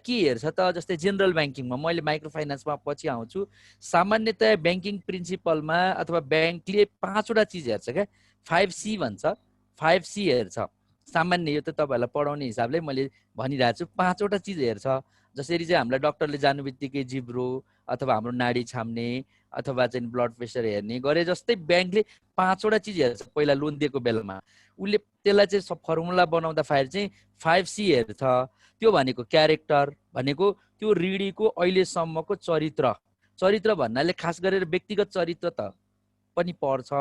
के हेर्छ त जस्तै जेनरल ब्याङ्किङमा मैले माइक्रो फाइनान्समा पछि आउँछु सामान्यतया ब्याङ्किङ प्रिन्सिपलमा अथवा ब्याङ्कले 5वटा चिज हेर्छ क्या 5C भन्छ 5C हेर्छ सामान्य यो त तपाईँहरूलाई पढाउने हिसाबले मैले भनिरहेको छु 5वटा चिज हेर्छ जसरी चाहिँ हामीलाई डक्टरले जानु बित्तिकै जिब्रो अथवा हाम्रो नाडी छाम्ने अथवा चाहिँ ब्लड प्रेसर हेर्ने गरे जस्तै ब्याङ्कले 5वटा चिज हेर्छ पहिला लोन दिएको बेलामा उसले त्यसलाई चाहिँ फर्मुला बनाउँदाखेरि चाहिँ 5C हेर्छ त्यो भनेको क्यारेक्टर भनेको त्यो ऋणीको अहिलेसम्मको चरित्र भन्नाले खास गरेर व्यक्तिगत चरित्र त पनि पर्छ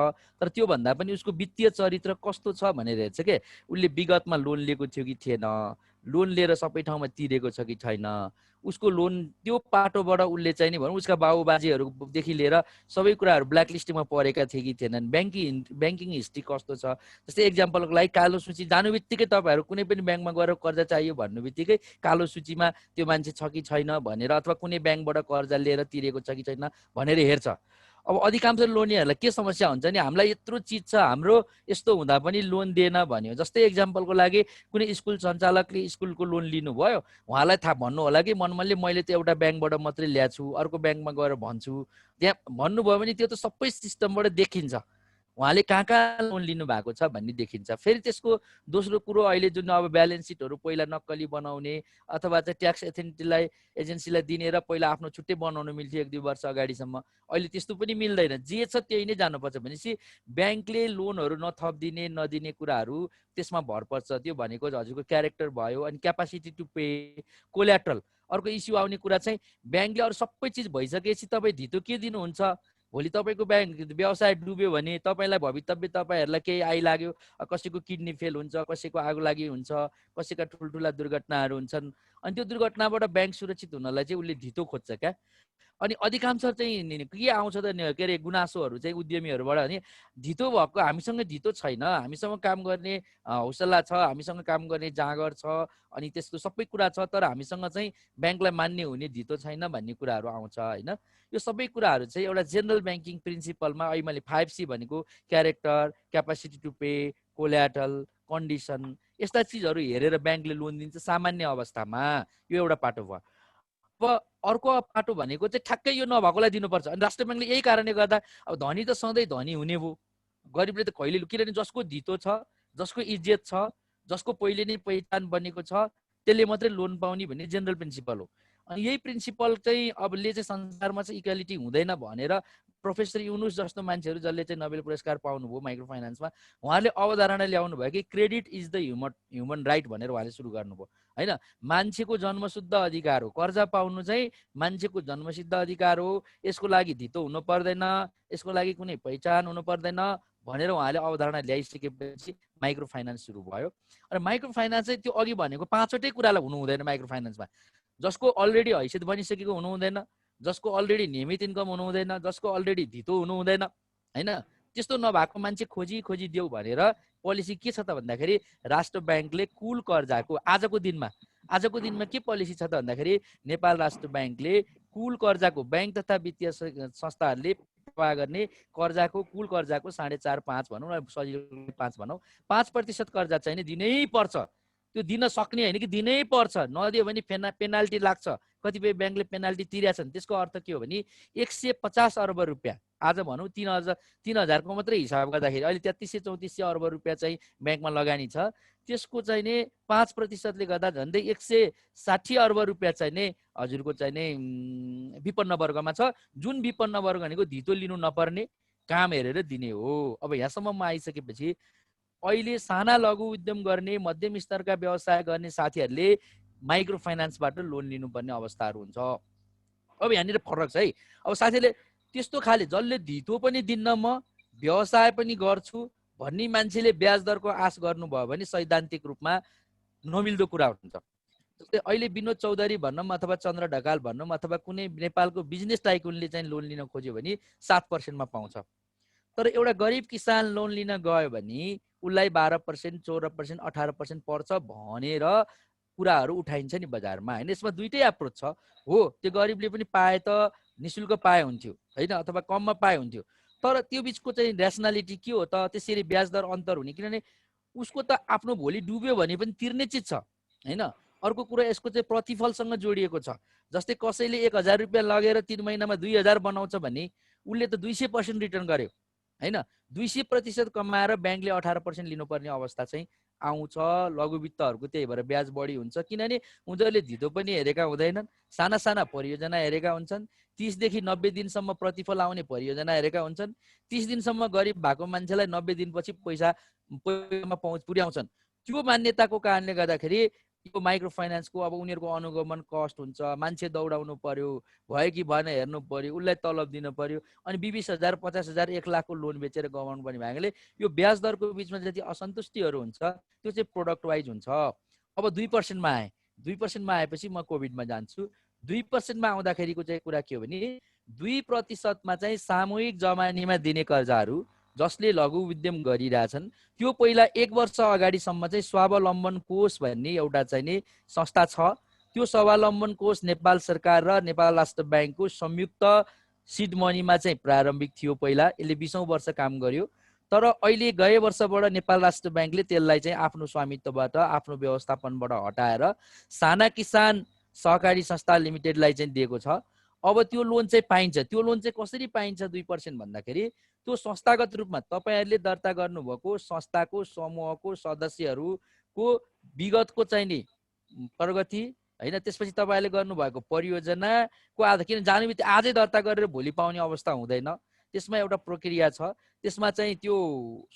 तर त्यो भन्दा पनि उसको वित्तीय चरित्र कस्तो छ भनेर हेर्छ के उसले विगतमा लोन लिएको थियो कि थिएन लोन लिएर सबै ठाउँमा तिरेको छ कि छैन उसको लोन त्यो पाटोबाट उसले चाहिँ नि भनौँ उसका बाबुबाजेहरूदेखि लिएर सबै कुराहरू ब्ल्याक लिस्टमा परेका थिए कि थिएनन् ब्याङ्किङ हिस्ट्री कस्तो छ जस्तै एक्जाम्पलको लागि कालो सूची जानु बित्तिकै तपाईँहरू कुनै पनि ब्याङ्कमा गएर कर्जा चाहियो भन्नु बित्तिकै कालो सूचीमा त्यो मान्छे छ कि छैन भनेर अथवा कुनै ब्याङ्कबाट कर्जा लिएर तिरेको छ कि छैन भनेर हेर्छ अब अधिकांश लोनीहरूलाई के समस्या हुन्छ नि हामीलाई यत्रो चिज छ हाम्रो यस्तो हुँदा पनि लोन दिएन भन्यो जस्तै एक्जाम्पलको लागि कुनै स्कुल सञ्चालकले स्कुलको लोन लिनुभयो उहाँलाई थाहा भन्नु होला कि मनमनले मैले त एउटा ब्याङ्कबाट मात्रै ल्याछु अर्को ब्याङ्कमा गएर भन्छु त्यहाँ भन्नुभयो भने त्यो त सबै सिस्टमबाट देखिन्छ उहाँले कहाँ कहाँ लोन लिनु भएको छ भन्ने देखिन्छ फेरि त्यसको दोस्रो कुरो अहिले जुन अब ब्यालेन्स सिटहरू पहिला नक्कली बनाउने अथवा चाहिँ ट्याक्स एजेन्सीलाई दिने र पहिला आफ्नो छुट्टै बनाउनु मिल्थ्यो 1-2 वर्ष अगाडिसम्म अहिले त्यस्तो पनि मिल्दैन जे छ त्यही नै जानुपर्छ भनेपछि ब्याङ्कले लोनहरू नथपिदिने नदिने कुराहरू त्यसमा भर पर्छ त्यो भनेको हजुरको क्यारेक्टर भयो अनि क्यापासिटी टु पे कोल्याट्रल अर्को इस्यु आउने कुरा चाहिँ ब्याङ्कले अरू सबै चिज भइसकेपछि तपाईँ धितो के दिनुहुन्छ भोलि तपाईँको ब्याङ्क व्यवसाय डुब्यो भने तपाईँलाई भवितव्य तपाईँहरूलाई केही आइलाग्यो कसैको किडनी फेल हुन्छ कसैको आगो लागि हुन्छ कसैका ठुल्ठुला दुर्घटनाहरू हुन्छन् अनि त्यो दुर्घटनाबाट ब्याङ्क सुरक्षित हुनलाई चाहिँ उसले धितो खोज्छ क्या अनि अधिकांश चाहिँ के आउँछ त के अरे गुनासोहरू चाहिँ उद्यमीहरूबाट भने धितो भएको हामीसँग धितो छैन हामीसँग काम गर्ने हौसला छ हामीसँग काम गर्ने जाँगर छ अनि त्यसको सबै कुरा छ तर हामीसँग चाहिँ ब्याङ्कलाई मान्ने हुने धितो छैन भन्ने कुराहरू आउँछ होइन यो सबै कुराहरू चाहिँ एउटा जेनरल ब्याङ्किङ प्रिन्सिपलमा अहिले मैले 5C भनेको character capacity to pay collateral condition यस्ता चिजहरू हेरेर ब्याङ्कले लोन दिन्छ सामान्य अवस्थामा यो एउटा पाटो भयो अब अर्को पाटो भनेको चाहिँ ठ्याक्कै यो नभएकोलाई दिनुपर्छ अनि राष्ट्र ब्याङ्कले यही कारणले गर्दा अब धनी त सधैँ धनी हुने भयो गरिबले त कहिले किनभने जसको धितो छ जसको इज्जत छ जसको पहिले नै पहिचान बनेको छ त्यसले मात्रै लोन पाउने भन्ने जेनरल प्रिन्सिपल हो अनि यही प्रिन्सिपल चाहिँ अबले चाहिँ संसारमा चाहिँ इक्वालिटी हुँदैन भनेर प्रोफेसर युनुस जस्तो मान्छेहरू जसले चाहिँ नोबेल पुरस्कार पाउनुभयो माइक्रो फाइनान्समा उहाँले अवधारणा ल्याउनु भयो कि credit is the human right भनेर उहाँले सुरु गर्नुभयो होइन मान्छेको जन्मसिद्ध अधिकार हो कर्जा पाउनु चाहिँ मान्छेको जन्मसिद्ध अधिकार हो यसको लागि धितो हुनु पर्दैन यसको लागि कुनै पहिचान हुनु पर्दैन भनेर उहाँले अवधारणा ल्याइसकेपछि माइक्रो फाइनान्स सुरु भयो र माइक्रो फाइनान्स चाहिँ त्यो अघि भनेको 5वटै कुरालाई हुनु हुँदैन माइक्रो फाइनान्समा जसको अलरेडी हैसियत बनिसकेको हुनु हुँदैन जसको अलरेडी नियमित इन्कम हुनु हुँदैन जसको अलरेडी धितो हुनु हुँदैन होइन त्यस्तो नभएको मान्छे खोजी देऊ भनेर पोलिसी के छ त भन्दाखेरि राष्ट्र ब्याङ्कले कुल कर्जाको आजको दिनमा के पोलिसी छ त भन्दाखेरि नेपाल राष्ट्र ब्याङ्कले कुल कर्जाको ब्याङ्क तथा वित्तीय संस्थाहरूले प्रवाह गर्ने कुल कर्जाको 4.5-5 भनौँ न सजिलो 5 भनौँ 5% कर्जा चाहिँ दिनै पर्छ त्यो दिन सक्ने होइन कि दिनै पर्छ नदियो भने पेनाल्टी लाग्छ कतिपय ब्याङ्कले पेनाल्टी तिरेछन् त्यसको अर्थ के हो भने 150 अर्ब रुपियाँ आज भनौँ 3,000को मात्रै हिसाब गर्दाखेरि अहिले 3300-3400 अर्ब रुपियाँ चाहिँ ब्याङ्कमा लगानी छ त्यसको चाहिँ नि 5%ले गर्दा झन्डै 160 अर्ब रुपियाँ चाहिँ नै हजुरको चाहिँ नै विपन्न वर्गमा छ जुन विपन्न वर्ग भनेको धितो लिनु नपर्ने काम हेरेर दिने हो अब यहाँसम्म आइसकेपछि अहिले साना लघु उद्यम गर्ने मध्यम स्तरका व्यवसाय गर्ने साथीहरूले माइक्रो फाइनान्सबाट लोन लिनुपर्ने अवस्थाहरू हुन्छ अब यहाँनिर फरक छ है अब साथीले त्यस्तो खाले जसले धितो पनि दिन्न म व्यवसाय पनि गर्छु भन्ने मान्छेले ब्याज दरको आश गर्नुभयो भने सैद्धान्तिक रूपमा नमिल्दो कुरा हुन्छ जस्तै अहिले विनोद चौधरी भनौँ अथवा चन्द्र ढकाल भनौँ अथवा कुनै नेपालको बिजनेस टाइकुनले चाहिँ लोन लिन खोज्यो भने 7%मा पाउँछ तर एउटा गरिब किसान लोन लिन गयो भने उसलाई 12%, 14%, 18% पर्छ भनेर कुराहरू उठाइन्छ नि बजारमा होइन यसमा दुईटै एप्रोच छ हो त्यो गरिबले पनि पाए त निशुल्क पाए हुन्थ्यो होइन अथवा कममा पाए हुन्थ्यो तर त्यो बिचको चाहिँ ऱ्यासनालिटी के हो त त्यसरी ब्याज दर अन्तर हुने किनभने उसको त आफ्नो भोलि डुब्यो भने पनि तिर्ने चिज छ होइन अर्को कुरा यसको चाहिँ प्रतिफलसँग जोडिएको छ। जस्तै कसैले 1000 रुपियाँ लगेर 3 महिनामा 2000 बनाउँछ भने उसले त 200% रिटर्न गर्यो हैन। 200% कमाएर ब्याङ्कले 18% लिनुपर्ने अवस्था चाहिँ आउँछ। लघुवित्तहरूको त्यही भएर ब्याज बढी हुन्छ, किनभने उनीहरूले धितो पनि हेरेका हुँदैनन्, साना साना परियोजना हेरेका हुन्छन्। 30 देखि 90 दिनसम्म प्रतिफल आउने परियोजना हेरेका हुन्छन्। 30 दिनसम्म गरिब भएको मान्छेलाई 90 दिनपछि पैसामा पहुँच पुर्याउँछन्। त्यो मान्यताको कारणले गर्दाखेरि यो माइक्रो फाइनान्सको अब उनीहरूको अनुगमन कस्ट हुन्छ, मान्छे दौडाउनु पर्यो, भयो कि भएन हेर्नु पर्यो, उसलाई तलब दिनु पर्यो, अनि 20,000 50,000 1 लाखको लोन बेचेर गमाउनु पर्ने भएकोले यो ब्याज दरको बिचमा जति असन्तुष्टिहरू हुन्छ त्यो चाहिँ प्रोडक्ट वाइज हुन्छ। अब 2%मा आए, 2%मा आएपछि म कोभिडमा जान्छु। 2%मा आउँदाखेरिको चाहिँ कुरा के हो भने 2%मा चाहिँ सामूहिक जमानीमा दिने कर्जाहरू जसले लघु उद्यम गरिरहेछन् त्यो पहिला 1 वर्ष अगाडिसम्म चाहिँ स्वावलम्बन कोष भन्ने एउटा चाहिँ नि संस्था छ। त्यो स्वावलम्बन कोष नेपाल सरकार र नेपाल राष्ट्र ब्याङ्कको संयुक्त सिड मनीमा चाहिँ प्रारम्भिक थियो। पहिला यसले 20औं वर्ष काम गर्यो, तर अहिले गए वर्षबाट नेपाल राष्ट्र ब्याङ्कले त्यसलाई चाहिँ आफ्नो स्वामित्वबाट आफ्नो व्यवस्थापनबाट हटाएर साना किसान सहकारी संस्था लिमिटेडलाई चाहिँ दिएको छ। अब त्यो लोन चाहिँ पाइन्छ। त्यो लोन चाहिँ कसरी पाइन्छ 2% भन्दाखेरि त्यो संस्थागत रूपमा तपाईहरुले दर्ता गर्नुभएको संस्थाको समूहको सदस्यहरूको विगतको चाहिँ नि प्रगति हैन, त्यसपछि तपाईहरुले गर्नुभएको परियोजनाको आधार, किन जाने बित्तिकै आजै दर्ता गरेर भोलि पाउने अवस्था हुँदैन। त्यसमा एउटा प्रक्रिया छ। त्यसमा चाहिँ त्यो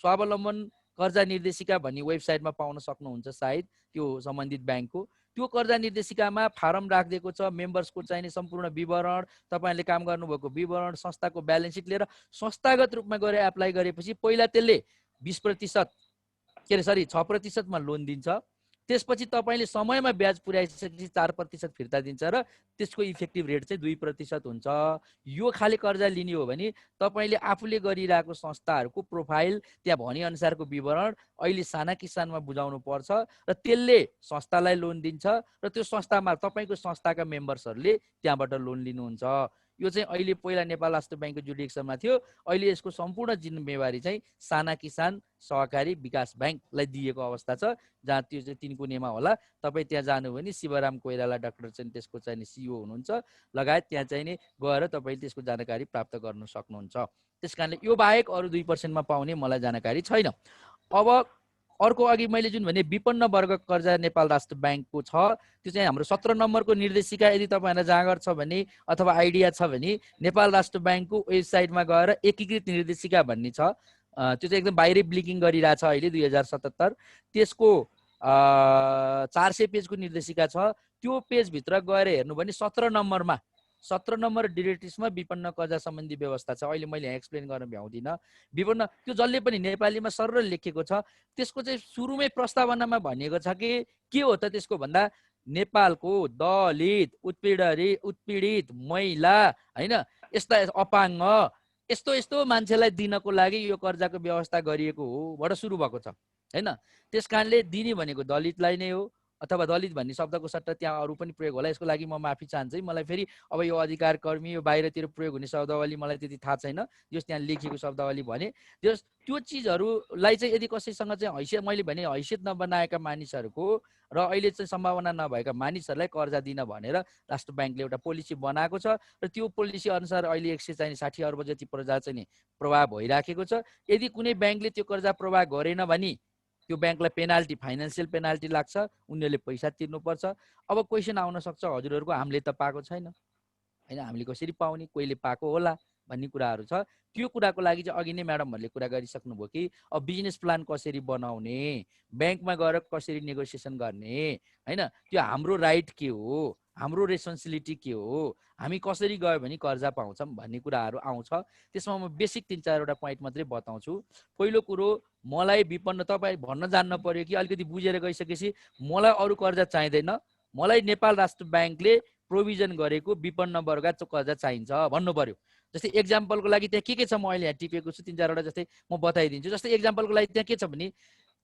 स्वावलम्बन कर्जा निर्देशिका भन्ने वेबसाइटमा पाउन सक्नुहुन्छ सायद, त्यो सम्बन्धित ब्याङ्कको। त्यो कर्जा निर्देशिकामा फारम राखिदिएको छ। मेम्बर्सको चाहिने सम्पूर्ण विवरण, तपाईहरुले काम गर्नुभएको विवरण, संस्थाको ब्यालेन्स सिट लिएर संस्थागत रूपमा गएर एप्लाई गरेपछि पहिला त्यसले 20% के अरे सरी 6% मा लोन दिन्छ। त्यसपछि तपाईले समयमा ब्याज पुर्याइसकेपछि 4% फिर्ता दिन्छ र त्यसको इफेक्टिभ रेट चाहिँ 2% हुन्छ। यो खाली कर्जा लिने हो भने तपाईले आफूले गरिरहेको संस्थाहरूको प्रोफाइल, त्यहाँ भने अनुसारको विवरण अहिले साना किसानमा बुझाउनु पर्छ र त्यसले संस्थालाई लोन दिन्छ र त्यो संस्थामा तपाईको संस्थाका मेम्बर्सहरूले त्यहाँबाट लोन लिनुहुन्छ। यो चाहिँ अहिले पहिला नेपाल राष्ट्र ब्याङ्कको जुडिक्सनमा थियो। अहिले यसको सम्पूर्ण जिम्मेवारी चाहिँ साना किसान सहकारी विकास ब्याङ्कलाई दिएको अवस्था छ, जहाँ त्यो चाहिँ 3 कुनेमा होला। तपाईँ त्यहाँ जानु भने शिवराम कोइराला डाक्टर चाहिँ त्यसको चाहिँ सिइओ हुनुहुन्छ, लगायत त्यहाँ चाहिँ नि गएर तपाईँले त्यसको जानकारी प्राप्त गर्न सक्नुहुन्छ। त्यसकारणले यो बाहेक अरू 2%मा पाउने मलाई जानकारी छैन। अब अर्को अघि मैले जुन भने विपन्न वर्ग कर्जा नेपाल राष्ट्र ब्याङ्कको छ, त्यो चाहिँ हाम्रो 17 नम्बरको निर्देशिका यदि तपाईहरुलाई जाँगर छ भने अथवा आइडिया छ भने नेपाल राष्ट्र ब्याङ्कको वेबसाइटमा गएर एकीकृत निर्देशिका भन्ने छ। त्यो चाहिँ एकदम बाहिरै ब्लिकिङ गरिरहेछ अहिले 2077। त्यसको 400 पेजको निर्देशिका छ। त्यो पेजभित्र गएर हेर्नु भने 17 नम्बर डिरेक्टिभ्समा विपन्न कर्जा सम्बन्धी व्यवस्था छ। अहिले मैले यहाँ एक्सप्लेन गर्न भ्याउँदिनँ। विपन्न त्यो जसले पनि नेपालीमा सरल लेखेको छ। त्यसको चाहिँ सुरुमै प्रस्तावनामा भनिएको छ कि के हो त त्यसको भन्दा नेपालको दलित, उत्पीडित महिला हैन, यस्ता अपाङ्ग यस्तो मान्छेलाई दिनको लागि यो कर्जाको व्यवस्था गरिएको हो बाट सुरु भएको छ हैन। त्यसकारणले दिने भनेको दलितलाई नै हो, अथवा दलित भन्ने शब्दको सट्टा त्यहाँ अरू पनि प्रयोग होला। यसको लागि म माफी चाहन्छु। मलाई फेरि अब यो अधिकार कर्मी यो बाहिरतिर प्रयोग हुने शब्दावली मलाई त्यति थाहा छैन, जस त्यहाँ लेखिएको शब्दावली भने त्यो चिजहरूलाई चाहिँ यदि कसैसँग चाहिँ हैसियत, मैले भने हैसियत नबनाएका मानिसहरूको र अहिले चाहिँ सम्भावना नभएका मानिसहरूलाई कर्जा दिन भनेर राष्ट्र ब्याङ्कले एउटा पोलिसी बनाएको छ र त्यो पोलिसी अनुसार अहिले 160 अर्ब जति कर्जा चाहिँ प्रवाह भइराखेको छ। यदि कुनै ब्याङ्कले त्यो कर्जा प्रवाह गरेन भने त्यो ब्याङ्कलाई पेनाल्टी, फाइनान्सियल पेनाल्टी लाग्छ, उनीहरूले पैसा तिर्नुपर्छ। अब क्वेसन आउन सक्छ हजुरहरूको, हामीले त पाएको छैन हैन, हामीले कसरी पाउने, कोहीले पाएको होला भन्ने कुराहरू छ। त्यो कुराको लागि चाहिँ अघि नै म्याडमहरूले कुरा गरिसक्नुभयो कि अब बिजनेस प्लान कसरी बनाउने, ब्याङ्कमा गएर कसरी नेगोसिएसन गर्ने हैन, त्यो हाम्रो राइट के हो, हाम्रो रेस्पोन्सिबिलिटी के हो, हामी कसरी गयो भने कर्जा पाउँछौँ भन्ने कुराहरू आउँछ। त्यसमा म बेसिक 3-4 वटा पोइन्ट मात्रै बताउँछु। पहिलो कुरो, मलाई विपन्न, तपाईँ भन्न जान्न पर्यो कि अलिकति बुझेर गइसकेपछि मलाई अरू कर्जा चाहिँदैन, मलाई नेपाल राष्ट्र ब्याङ्कले प्रोभिजन गरेको विपन्न वर्ग कर्जा चाहिन्छ भन्नु पर्यो। जस्तै एक्जाम्पलको लागि त्यहाँ के छ म अहिले यहाँ टिपेको छु 3-4 वटा, जस्तै म बताइदिन्छु। जस्तै एक्जाम्पलको लागि त्यहाँ के छ भने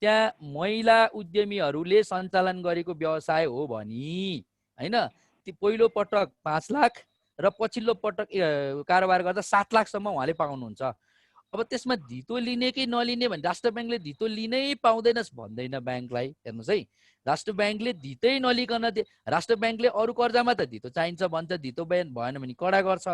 त्यहाँ महिला उद्यमीहरूले सञ्चालन गरेको व्यवसाय हो भनी हैन, त्यो पहिलो पटक 5 लाख र पछिल्लो पटक कारोबार गर्दा 7 लाखसम्म उहाँले पाउनुहुन्छ। अब त्यसमा धितो लिने कि नलिने भने राष्ट्र ब्याङ्कले धितो लिनै पाउँदैनस् भन्दैन ब्याङ्कलाई। हेर्नुहोस् है, राष्ट्र ब्याङ्कले धितै नलिकन राष्ट्र ब्याङ्कले अरू कर्जामा त धितो चाहिन्छ भन्छ, धितो भएन भने कडा गर्छ।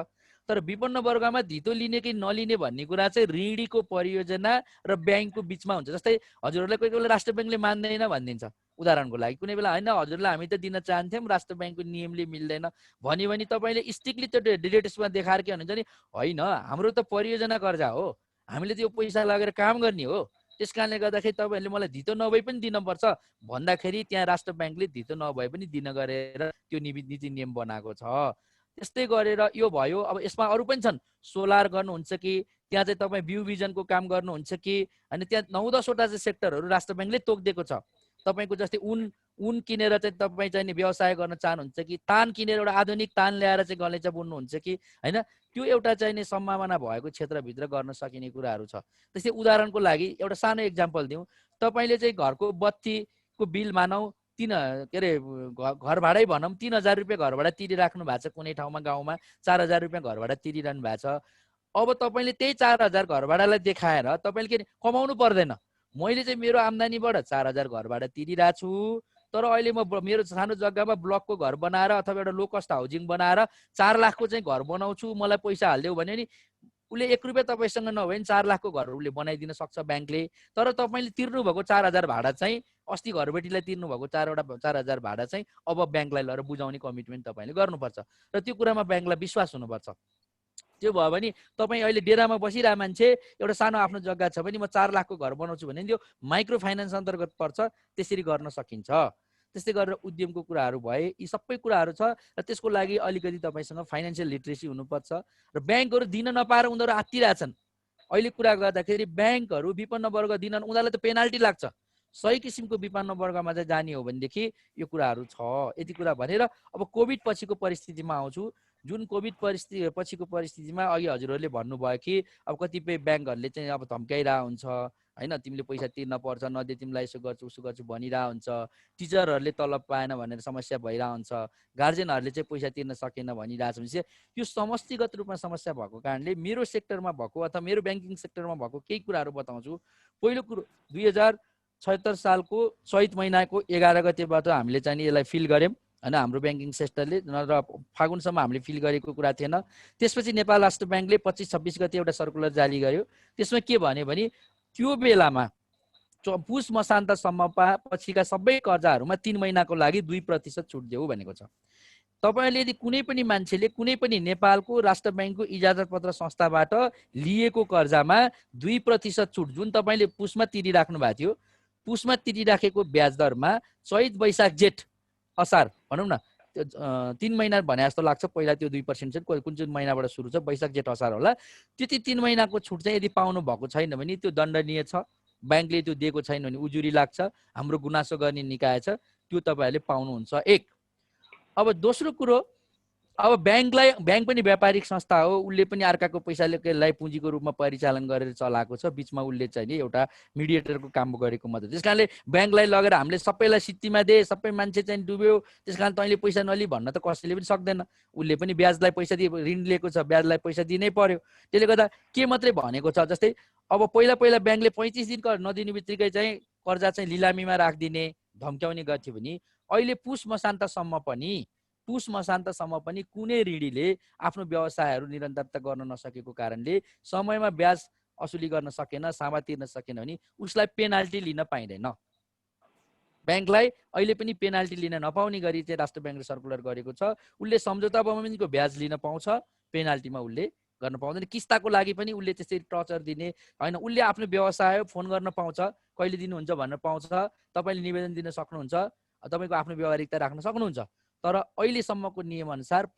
तर विपन्न वर्गमा धितो लिने कि नलिने भन्ने कुरा चाहिँ ऋणीको परियोजना र ब्याङ्कको बिचमा हुन्छ। जस्तै हजुरहरूलाई कोही कोही बेला राष्ट्र ब्याङ्कले मान्दैन भनिदिन्छ, उदाहरणको लागि कुनै बेला होइन हजुरलाई हामी त दिन चाहन्थ्यौँ राष्ट्र ब्याङ्कको नियमले मिल्दैन भन्यो भने तपाईँले स्ट्रिक्टली त्यो डिरेक्टर्समा देखाएर के भन्नुहुन्छ नि, होइन हाम्रो त परियोजना कर्जा हो, हामीले त्यो पैसा लगेर काम गर्ने हो, त्यस कारणले गर्दाखेरि तपाईँहरूले मलाई धितो नभए पनि दिनुपर्छ भन्दाखेरि त्यहाँ राष्ट्र ब्याङ्कले धितो नभए पनि दिन गरेर त्यो नीति नियम बनाएको छ। त्यस्तै गरेर यो भयो। अब यसमा अरू पनि छन्, सोलर गर्नुहुन्छ कि त्यहाँ चाहिँ तपाईँ बिउ बिजनको काम गर्नुहुन्छ कि, अनि त्यहाँ 9-10वटा चाहिँ सेक्टरहरू राष्ट्र ब्याङ्कले तोकिदिएको छ। तपाईँको जस्तै उन किनेर चाहिँ तपाईँ चाहिँ व्यवसाय गर्न चाहनुहुन्छ कि, तान किनेर एउटा आधुनिक तान ल्याएर चाहिँ गलैँचा बुन्नुहुन्छ कि, होइन त्यो एउटा चाहिँ सम्भावना भएको क्षेत्रभित्र गर्न सकिने कुराहरू छ। त्यस्तै उदाहरणको लागि एउटा सानो इक्जाम्पल दिउँ, तपाईँले चाहिँ घरको बत्तीको बिल मानौँ के अरे घर भाडै भनौँ 3000 रुपियाँ घर भाडा तिरिराख्नु भएको छ, कुनै ठाउँमा गाउँमा 4000 रुपियाँ घर भाडा तिरिरहनु भएको छ। अब तपाईँले त्यही 4000 घर भाडालाई देखाएर तपाईँले के कमाउनु पर्दैन, मैले चाहिँ मेरो आम्दानीबाट 4000 घर भाडा तिरिरहेको छु, तर अहिले म मेरो सानो जग्गामा ब्लकको घर बनाएर अथवा एउटा लो कस्ट हाउसिङ बनाएर 4 लाखको चाहिँ घर बनाउँछु, मलाई पैसा हालिदेऊ भने नि उसले 1 रुपियाँ तपाईँसँग नभए नि 4 लाखको घर उसले बनाइदिन सक्छ ब्याङ्कले। तर तपाईँले तिर्नु भएको 4000 भाडा चाहिँ अस्ति घरबेटीलाई तिर्नु भएको 4000 भाडा चाहिँ अब ब्याङ्कलाई लगेर बुझाउने कमिटमेन्ट तपाईँले गर्नुपर्छ र त्यो कुरामा ब्याङ्कलाई विश्वास हुनुपर्छ। त्यो भयो भने तपाईँ अहिले डेरामा बसिरहेको मान्छे एउटा सानो आफ्नो जग्गा छ भने म 4 लाखको घर बनाउँछु भने त्यो माइक्रो फाइनेन्स अन्तर्गत पर्छ, त्यसरी गर्न सकिन्छ। त्यस्तै गरेर उद्यमको कुराहरू भए, यी सबै कुराहरू छ र त्यसको लागि अलिकति तपाईँसँग फाइनेन्सियल लिट्रेसी हुनुपर्छ र ब्याङ्कहरू दिन नपाएर उनीहरू आत्तिरहेछन्। अहिले कुरा गर्दाखेरि ब्याङ्कहरू विपन्न वर्ग दिन उनीहरूलाई त पेनाल्टी लाग्छ, सही किसिमको विपन्न वर्गमा चाहिँ जाने हो भनेदेखि यो कुराहरू छ। यति कुरा भनेर अब कोभिड पछिको परिस्थितिमा आउँछु। जुन कोभिड पछिको परिस्थितिमा अघि हजुरहरूले भन्नुभयो कि अब कतिपय ब्याङ्कहरूले चाहिँ अब धम्काइरहेको हुन्छ, होइन तिमीले पैसा तिर्न पर्छ, नदे तिमीलाई यसो गर्छु उसो गर्छु भनिरहेको हुन्छ, टिचरहरूले तलब पाएन भनेर समस्या भइरहेको हुन्छ, गार्जेनहरूले चाहिँ पैसा तिर्न सकेन भनिरहेको छ। यो समष्टिगत रूपमा समस्या भएको कारणले मेरो सेक्टरमा भएको अथवा मेरो ब्याङ्किङ सेक्टरमा भएको केही कुराहरू बताउँछु। पहिलो कुरो 2076 सालको चैत महिनाको 11 गतेबाट हामीले चाहिँ यसलाई फिल गऱ्यौँ, होइन हाम्रो ब्याङ्किङ सेक्टरले, र फागुनसम्म हामीले फिल गरेको कुरा थिएन। त्यसपछि नेपाल राष्ट्र ब्याङ्कले 25-26 गते एउटा सर्कुलर जारी गर्यो। त्यसमा के भन्यो भने त्यो बेलामा पुस मसान्तसम्म पछिका सबै कर्जाहरूमा 3 महिनाको लागि 2% छुट देऊ भनेको छ। तपाईँले यदि कुनै पनि मान्छेले कुनै पनि नेपालको राष्ट्र ब्याङ्कको इजाजत पत्र संस्थाबाट लिएको कर्जामा 2% छुट जुन तपाईँले पुसमा तिरिराख्नु भएको थियो, पुसमा तिरिराखेको ब्याज दरमा चैत वैशाख जेठ असार भनौँ न त्यो 3 महिना भने जस्तो लाग्छ। पहिला त्यो 2% चाहिँ कुन चाहिँ महिनाबाट सुरु छ, वैशाख जेठ असार होला। त्यति 3 महिनाको छुट चाहिँ यदि पाउनु भएको छैन भने त्यो दण्डनीय छ। ब्याङ्कले त्यो दिएको छैन भने उजुरी लाग्छ, हाम्रो गुनासो गर्ने निकाय छ, त्यो तपाईँहरूले पाउनुहुन्छ। एक। अब दोस्रो कुरो, अब ब्याङ्क पनि व्यापारिक संस्था हो, उसले पनि अर्काको पैसालाई पुँजीको रूपमा परिचालन गरेर चलाएको छ, बिचमा उसले चाहिँ नि एउटा मिडिएटरको काम गरेको मात्रै। त्यस कारणले ब्याङ्कलाई लगेर हामीले सबैलाई सित्तीमा दे, सबै मान्छे चाहिँ डुब्यो, त्यस कारण तैँले पैसा नलि भन्न त कसैले पनि सक्दैन। उसले पनि ब्याजलाई पैसा दिए, ऋण लिएको छ ब्याजलाई पैसा दिनै पर्यो। त्यसले गर्दा के मात्रै भनेको छ, जस्तै अब पहिला ब्याङ्कले 35 दिन नदिने बित्तिकै चाहिँ कर्जा चाहिँ लिलामीमा राखिदिने धम्क्याउने गर्थ्यो भने अहिले पुस मसान्तसम्म पनि कुनै ऋणीले आफ्नो व्यवसायहरू निरन्तरता गर्न नसकेको कारणले समयमा ब्याज असुली गर्न सकेन, सामा तिर्न सकेन भने उसलाई पेनाल्टी लिन पाइँदैन। ब्याङ्कलाई अहिले पनि पेनाल्टी लिन नपाउने गरी चाहिँ राष्ट्र ब्याङ्कले सर्कुलर गरेको छ। उसले सम्झौता बमोजिमको ब्याज लिन पाउँछ, पेनाल्टीमा उसले गर्न पाउँदैन। किस्ताको लागि पनि उसले त्यसरी टर्चर दिने होइन, उसले आफ्नो व्यवसाय फोन गर्न पाउँछ, कहिले दिनुहुन्छ भन्न पाउँछ, तपाईँले निवेदन दिन सक्नुहुन्छ, तपाईँको आफ्नो व्यवहारिकता राख्न सक्नुहुन्छ। तर अहिलेसम्मको नियमअनुसार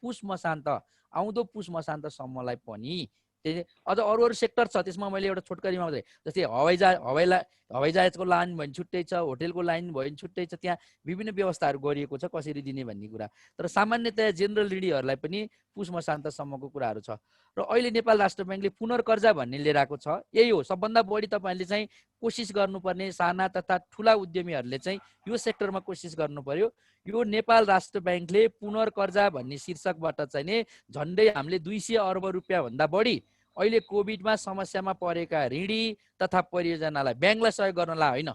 आउँदो पुस मसान्तसम्मलाई पनि अझ अरू सेक्टर छ, त्यसमा मैले एउटा छोटकरीमा मात्रै, जस्तै हवाईजहाजको लाइन भयो भने छुट्टै छ, होटेलको लाइन भयो भने छुट्टै छ, त्यहाँ विभिन्न व्यवस्थाहरू गरिएको छ कसरी दिने भन्ने कुरा। तर सामान्यतया जेनरल ऋणीहरूलाई पनि पुस मसान्तसम्मको कुराहरू छ। र अहिले नेपाल राष्ट्र ब्याङ्कले पुनर्कर्जा भन्ने लिएर आएको छ। यही हो सबभन्दा बढी तपाईँहरूले चाहिँ कोसिस गर्नुपर्ने, साना तथा ठुला उद्यमीहरूले चाहिँ यो सेक्टरमा कोसिस गर्नु पर्यो। यो नेपाल राष्ट्र ब्याङ्कले पुनर्कर्जा भन्ने शीर्षकबाट चाहिँ नि झन्डै हामीले 200 अर्ब रुपियाँ भन्दा बढी अहिले कोभिडमा समस्यामा परेका ऋणी तथा परियोजनालाई ब्याङ्कलाई सहयोग गर्नलाई होइन,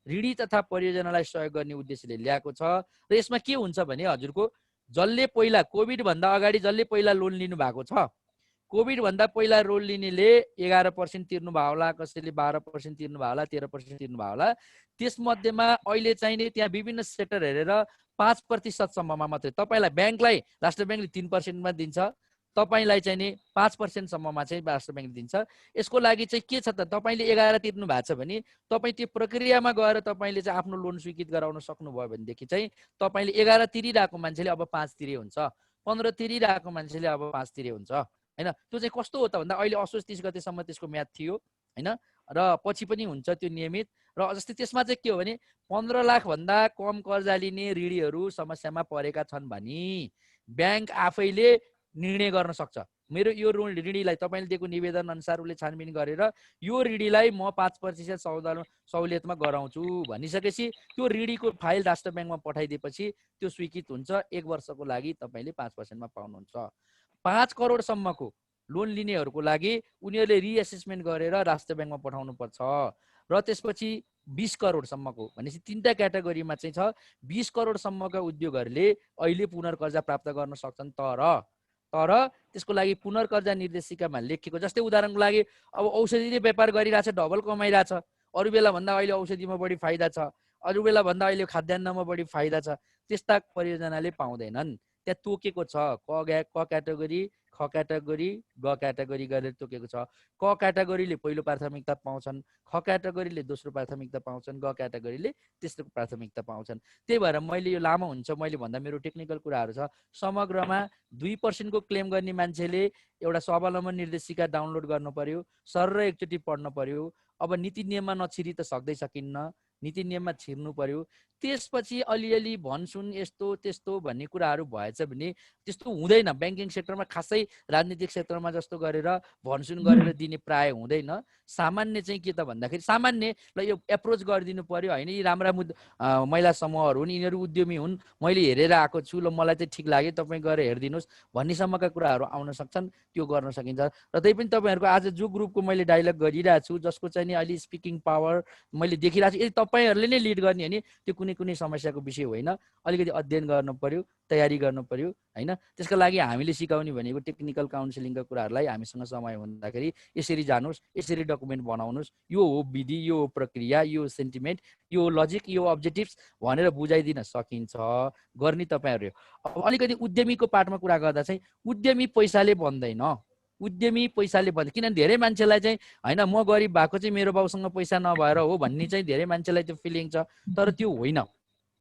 ऋणी तथा परियोजनालाई सहयोग गर्ने उद्देश्यले ल्याएको छ। र यसमा के हुन्छ भने हजुरको जसले पहिला कोभिडभन्दा अगाडि जसले पहिला लोन लिनु भएको छ, कोभिडभन्दा पहिला लोन लिनेले 11% तिर्नुभयो होला, कसैले 12% तिर्नुभयो होला, 13% तिर्नुभयो होला। त्यसमध्येमा अहिले चाहिने त्यहाँ विभिन्न सेक्टर हेरेर 5% सम्ममा मात्रै तपाईँलाई ब्याङ्कलाई राष्ट्र ब्याङ्कले 3%मा दिन्छ, तपाईँलाई चाहिँ नि 5% सम्ममा चाहिँ राष्ट्र ब्याङ्कले दिन्छ। यसको लागि चाहिँ के छ त, तपाईँले 11 तिर्नु भएको छ भने तपाईँ त्यो प्रक्रियामा गएर तपाईँले चाहिँ आफ्नो लोन स्वीकृत गराउन सक्नुभयो भनेदेखि चाहिँ तपाईँले 11 तिरिरहेको मान्छेले अब 5 तिरे हुन्छ, 15 तिरिरहेको मान्छेले अब 5 तिरे हुन्छ होइन। त्यो चाहिँ कस्तो हो त भन्दा अहिले असोज 30 गतेसम्म त्यसको म्याद थियो होइन, र पछि पनि हुन्छ त्यो नियमित। र जस्तै त्यसमा चाहिँ के हो भने 15 लाखभन्दा कम कर्जा लिने ऋणीहरू समस्यामा परेका छन् भने ब्याङ्क आफैले निर्णय गर्न सक्छ, मेरो यो ऋणीलाई तपाईँले दिएको निवेदन अनुसार उसले छानबिन गरेर यो ऋणीलाई म 5% सहुलियतमा गराउँछु भनिसकेपछि त्यो ऋणीको फाइल राष्ट्र ब्याङ्कमा पठाइदिएपछि त्यो स्वीकृत हुन्छ। 1 वर्षको लागि तपाईँले 5%मा पाउनुहुन्छ। 5 करोडसम्मको लोन लिनेहरूको लागि उनीहरूले रिएसेसमेन्ट गरेर राष्ट्र ब्याङ्कमा पठाउनु पर्छ। र त्यसपछि 20 करोडसम्मको भनेपछि 3टा क्याटेगोरीमा चाहिँ छ। 20 करोडसम्मका उद्योगहरूले अहिले पुनर्कर्जा प्राप्त गर्न सक्छन्। तर त्यसको लागि पुनर्कर्जा निर्देशिकामा लेखेको, जस्तै उदाहरणको लागि अब औषधिले व्यापार गरिरहेछ, डबल कमाइरहेछ, अरू बेला भन्दा अहिले औषधिमा बढी फाइदा छ, अरू बेला भन्दा अहिले खाद्यान्नमा बढी फाइदा छ, त्यस्ता परियोजनाले पाउँदैनन्। त्यहाँ तोकेको छ क क्याटेगोरी, ख क्याटेगोरी, ग क्याटेगोरी गरेर तोकेको छ। क क्याटेगोरीले पहिलो प्राथमिकता पाउँछन्, ख क्याटेगोरीले दोस्रो प्राथमिकता पाउँछन्, ग क्याटेगोरीले तेस्रो प्राथमिकता पाउँछन्। त्यही भएर मैले यो लामो हुन्छ मैले भन्दा मेरो टेक्निकल कुराहरू छ। समग्रमा 2% को क्लेम गर्ने मान्छेले एउटा स्वावलम्बन निर्देशिका डाउनलोड गर्नु पर्यो, सर र एकचोटि पढ्नु पर्यो। अब नीति नियममा नछिरी त सक्दै सकिन्न, नीति नियममा छिर्नु पर्यो। त्यसपछि अलिअलि भनसुन यस्तो त्यस्तो भन्ने कुराहरू भएछ भने त्यस्तो हुँदैन। ब्याङ्किङ सेक्टरमा खासै राजनीतिक क्षेत्रमा जस्तो गरेर भनसुन गरेर दिने प्राय हुँदैन। सामान्य चाहिँ के त भन्दाखेरि सामान्य ल यो एप्रोच गरिदिनु पर्यो होइन, यी राम्रा महिला समूहहरू हुन्, यिनीहरू उद्यमी हुन्, मैले हेरेर आएको छु, ल मलाई चाहिँ ठिक लाग्यो, तपाईँ गएर हेरिदिनुहोस् भन्नेसम्मका कुराहरू आउन सक्छन्, त्यो गर्न सकिन्छ। र त्यही पनि तपाईँहरूको आज जो ग्रुपको मैले डायलग गरिरहेको छु, जसको चाहिँ नि अहिले स्पिकिङ पावर मैले देखिरहेको छु, यदि तपाईँहरूले नै लिड गर्ने हो नि त्यो कुनै समस्याको विषय होइन। अलिकति अध्ययन गर्नु पर्यो, तयारी गर्नु पर्यो होइन। त्यसको लागि हामीले सिकाउने भनेको टेक्निकल काउन्सिलिङका कुराहरूलाई हामीसँग समय हुँदाखेरि यसरी जानुहोस्, यसरी डकुमेन्ट बनाउनुहोस्, यो हो विधि, यो हो प्रक्रिया, यो सेन्टिमेन्ट, यो लजिक, यो अब्जेक्टिभ्स भनेर बुझाइदिन सकिन्छ। गर्ने तपाईँहरू। अब अलिकति उद्यमीको पार्टमा कुरा गर्दा चाहिँ उद्यमी पैसाले बन्दैन, उद्यमी पैसाले बन्दैन। किनभने धेरै मान्छेलाई चाहिँ होइन म गरिब भएको चाहिँ मेरो बाउसँग पैसा नभएर हो भन्ने चाहिँ धेरै मान्छेलाई त्यो फिलिङ छ, तर त्यो होइन।